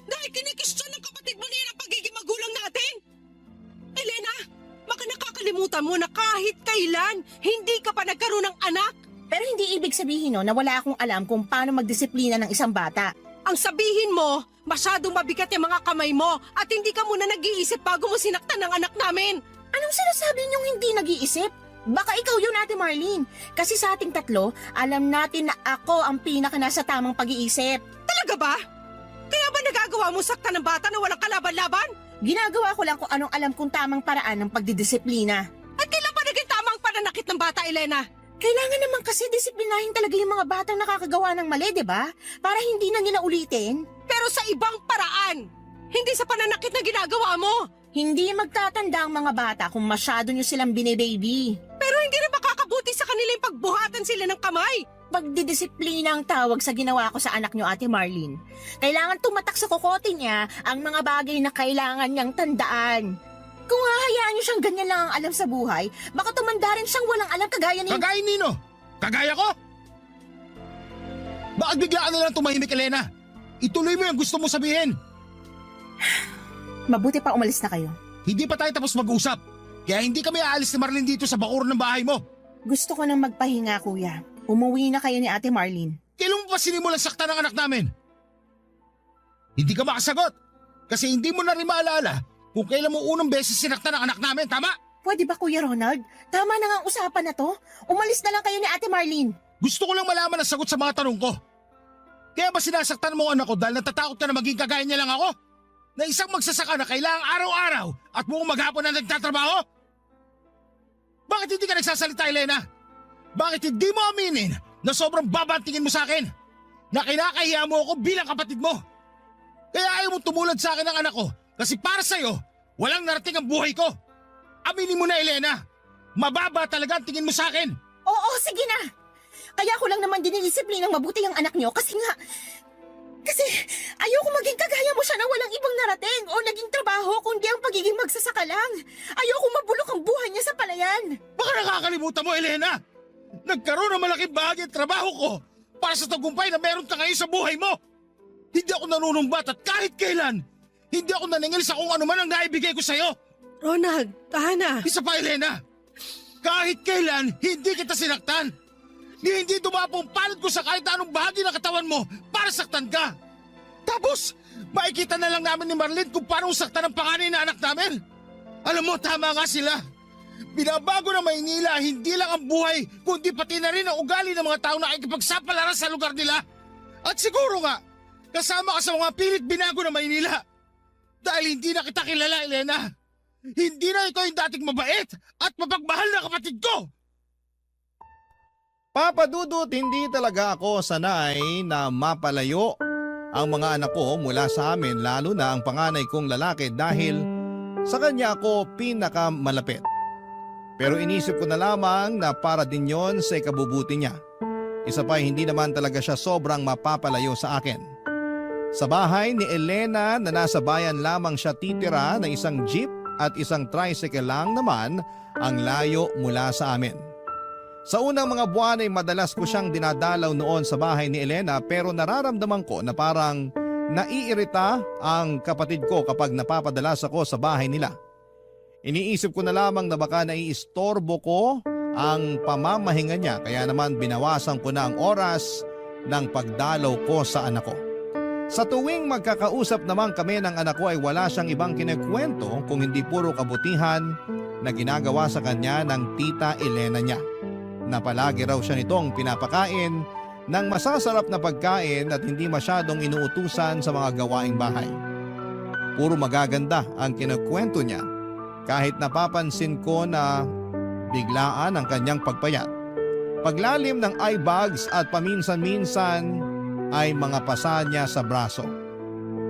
[SPEAKER 7] Dahil kinikistyon ng kapatid mo niya ang pagiging magulang natin! Elena, baka nakakalimutan mo na kahit kailan, hindi ka pa nagkaroon ng anak!
[SPEAKER 6] Pero hindi ibig sabihin no, na wala akong alam kung paano magdisiplina ng isang bata.
[SPEAKER 7] Ang sabihin mo, masyadong mabigat yung mga kamay mo at hindi ka muna nag-iisip bago mo sinaktan ng anak namin!
[SPEAKER 6] Anong sinasabi niyong hindi nag-iisip? Baka ikaw yun, Ate Marlene. Kasi sa ating tatlo, alam natin na ako ang pinaka nasa tamang pag-iisip.
[SPEAKER 7] Talaga ba? Kaya ba nagagawa mo sakta ng bata na walang kalaban-laban?
[SPEAKER 6] Ginagawa ko lang kung anong alam kong tamang paraan ng pagdidisiplina.
[SPEAKER 7] At kailan pa naging tamang pananakit ng bata, Elena?
[SPEAKER 6] Kailangan naman kasi disiplinahin talaga yung mga batang nakakagawa ng mali, di ba? Para hindi na nila ulitin.
[SPEAKER 7] Pero sa ibang paraan. Hindi sa pananakit na ginagawa mo.
[SPEAKER 6] Hindi magtatanda ang mga bata kung masyado nyo silang binibaby.
[SPEAKER 7] Pero hindi rin makakabuti sa kanila yung pagbuhatan sila ng kamay.
[SPEAKER 6] Pagdidisiplina ang tawag sa ginawa ko sa anak nyo, Ate Marlene. Kailangan tumatak sa kokote niya ang mga bagay na kailangan niyang tandaan. Kung hahayaan niyo siyang ganyan lang ang alam sa buhay, baka tumanda rin siyang walang alam kagaya ni...
[SPEAKER 5] Kagaya nino? Kagaya ko? Bakit bigla ka na lang tumahimik, Elena? Ituloy mo yung gusto mo sabihin.
[SPEAKER 6] Mabuti pa umalis na kayo.
[SPEAKER 5] Hindi pa tayo tapos mag-usap. Kaya hindi kami aalis ni Marlene dito sa bakuran ng bahay mo.
[SPEAKER 6] Gusto ko nang magpahinga, kuya. Umuwi na kayo ni Ate Marlene.
[SPEAKER 5] Kailan mo pa sinimulan sakta ng anak namin? Hindi ka makasagot. Kasi hindi mo na rin maalala kung kailan mo unang beses sinaktan ng anak namin, tama?
[SPEAKER 6] Pwede ba, Kuya Ronald? Tama na nga ang usapan na to. Umalis na lang kayo ni Ate Marlene.
[SPEAKER 5] Gusto ko lang malaman ang sagot sa mga tanong ko. Kaya ba sinasaktan mo ang anak ko dahil natatakot ka na maging kagaya niya lang ako? Na isang magsasaka na kailangang araw-araw at buong maghapon na nagtatrabaho? Bakit hindi ka nagsasalita, Elena? Bakit hindi mo aminin na sobrang baba ang tingin mo sa akin? Na kinakahiya mo ako bilang kapatid mo? Kaya ayaw mo tumulad sa akin ng anak ko kasi para sa'yo, walang narating ang buhay ko. Aminin mo na, Elena. Mababa talaga ang tingin mo sa akin.
[SPEAKER 6] Oo, sige na. Kaya ko lang naman dinidisiplinang mabuti ang anak niyo kasi ayoko maging kagaya mo siya na walang ibang narating o naging trabaho kundi ang pagiging magsasaka lang. Ayoko mabulok ang buhay niya sa palayan.
[SPEAKER 5] Baka nakakalimutan mo, Elena. Nagkaroon ng malaking bahagi ang trabaho ko para sa tagumpay na meron ka ngayon sa buhay mo. Hindi ako nanunumbat at kahit kailan, hindi ako naningil sa kung ano man ang naibigay ko sa'yo.
[SPEAKER 7] Ronald, tahan na.
[SPEAKER 5] Isa pa, Elena. Kahit kailan, hindi kita sinaktan. Hindi dumapong palad ko sa kahit anong bahagi ng katawan mo para saktan ka. Tapos, makikita na lang namin ni Marlene kung paano saktan ang panganay na anak namin. Alam mo, tama nga sila. Binabago ng Maynila hindi lang ang buhay, kundi pati na rin ang ugali ng mga tao na nakikipagsapalaran sa lugar nila. At siguro nga, kasama ka sa mga pilit binago ng Maynila. Dahil hindi na kita kilala, Elena. Hindi na ikaw yung dating mabait at mapagmahal na kapatid ko.
[SPEAKER 1] Papa Dudut, hindi talaga ako sanay na mapalayo ang mga anak ko mula sa amin, lalo na ang panganay kong lalaki dahil sa kanya ako pinakamalapit. Pero inisip ko na lamang na para din yon sa ikabubuti niya. Isa pa, hindi naman talaga siya sobrang mapapalayo sa akin. Sa bahay ni Elena na nasa bayan lamang siya titira na isang jeep at isang tricycle lang naman ang layo mula sa amin. Sa unang mga buwan ay madalas ko siyang dinadalaw noon sa bahay ni Elena pero nararamdaman ko na parang naiirita ang kapatid ko kapag napapadalas ako sa bahay nila. Iniisip ko na lamang na baka naiistorbo ko ang pamamahinga niya kaya naman binawasan ko na ang oras ng pagdalaw ko sa anak ko. Sa tuwing magkakausap naman kami ng anak ko ay wala siyang ibang kinekwento kung hindi puro kabutihan na ginagawa sa kanya ng tita Elena niya. Na palagi raw siya nitong pinapakain ng masasarap na pagkain at hindi masyadong inuutusan sa mga gawaing bahay. Puro magaganda ang kinukwento niya kahit napapansin ko na biglaan ang kanyang pagpayat. Paglalim ng eye bags at paminsan-minsan ay mga pasa niya sa braso.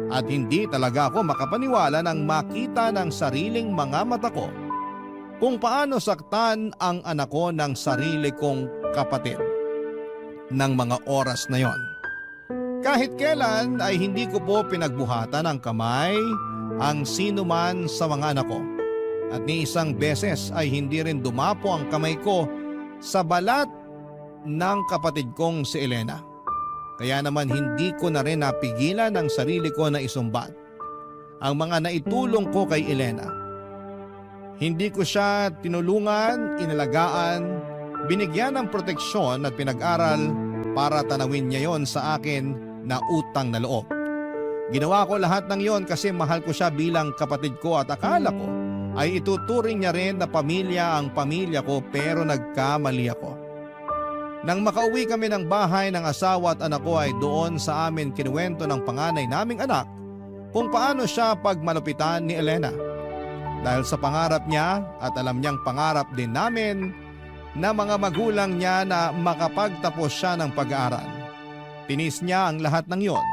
[SPEAKER 1] At hindi talaga ako makapaniwala nang makita ng sariling mga mata ko kung paano saktan ang anak ko ng sarili kong kapatid ng mga oras na yon. Kahit kailan ay hindi ko po pinagbuhatan ng kamay ang sino man sa mga anak ko. At ni isang beses ay hindi rin dumapo ang kamay ko sa balat ng kapatid kong si Elena. Kaya naman hindi ko na rin napigilan ang sarili ko na isumbat ang mga naitulong ko kay Elena. Hindi ko siya tinulungan, inalagaan, binigyan ng proteksyon at pinag-aral para tanawin niya yon sa akin na utang na loob. Ginawa ko lahat ng yon kasi mahal ko siya bilang kapatid ko at akala ko ay ituturing niya rin na pamilya ang pamilya ko pero nagkamali ako. Nang makauwi kami ng bahay ng asawa at anak ko ay doon sa amin kinuwento ng panganay naming anak kung paano siya pagmalupitan ni Elena. Dahil sa pangarap niya at alam niyang pangarap din namin na mga magulang niya na makapagtapos siya ng pag-aaral. Tinis niya ang lahat ng yon.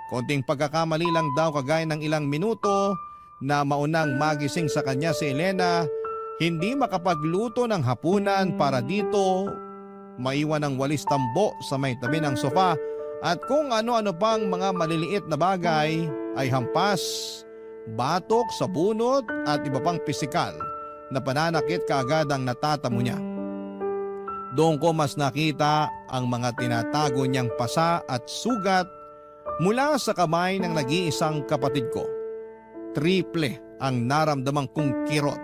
[SPEAKER 1] Konting pagkakamali lang daw kagaya ng ilang minuto na maunang magising sa kanya si Elena, hindi makapagluto ng hapunan para dito, maiwan ng walis tambo sa may tabi ng sofa at kung ano-ano pang mga maliliit na bagay ay hampas, batok sa bunot at iba pang pisikal na pananakit kaagad ang natatamo niya. Doon ko mas nakita ang mga tinatago niyang pasa at sugat mula sa kamay ng nag-iisang kapatid ko. Triple ang naramdaman kong kirot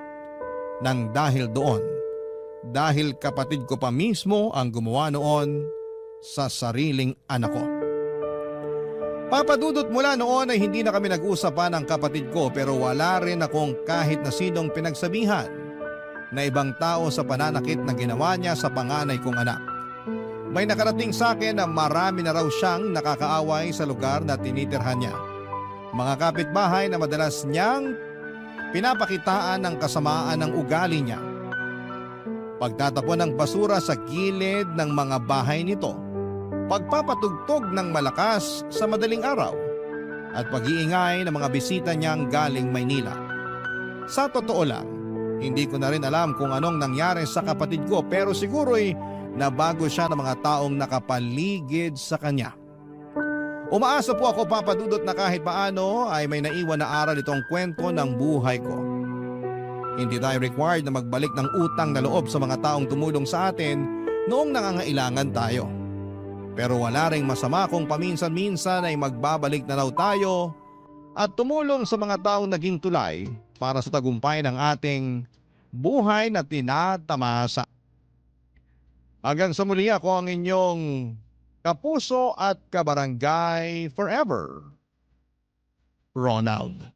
[SPEAKER 1] nang dahil doon. Dahil kapatid ko pa mismo ang gumawa noon sa sariling anak ko. Papadudot mula noon ay hindi na kami nag-usapan ng kapatid ko pero wala rin akong kahit na sinong pinagsabihan na ibang tao sa pananakit na ginawa niya sa panganay kong anak. May nakarating sa akin na marami na raw siyang nakakaaway sa lugar na tinitirhan niya. Mga kapitbahay na madalas niyang pinapakitaan ng kasamaan ng ugali niya. Pagtatapon ng basura sa gilid ng mga bahay nito, pagpapatugtog ng malakas sa madaling araw, at pag-iingay ng mga bisita niyang galing Maynila. Sa totoo lang, hindi ko na rin alam kung anong nangyari sa kapatid ko pero siguro'y nabago siya ng mga taong nakapaligid sa kanya. Umaasa po ako papadudot na kahit paano ay may naiwan na aral itong kwento ng buhay ko. Hindi tayo required na magbalik ng utang na loob sa mga taong tumulong sa atin noong nangangailangan tayo. Pero wala ring masama kung paminsan-minsan ay magbabalik na raw tayo at tumulong sa mga taong naging tulay para sa tagumpay ng ating buhay na tinatamasa. Hanggang sa muli ako ang inyong kapuso at kabarangay forever, Ronald.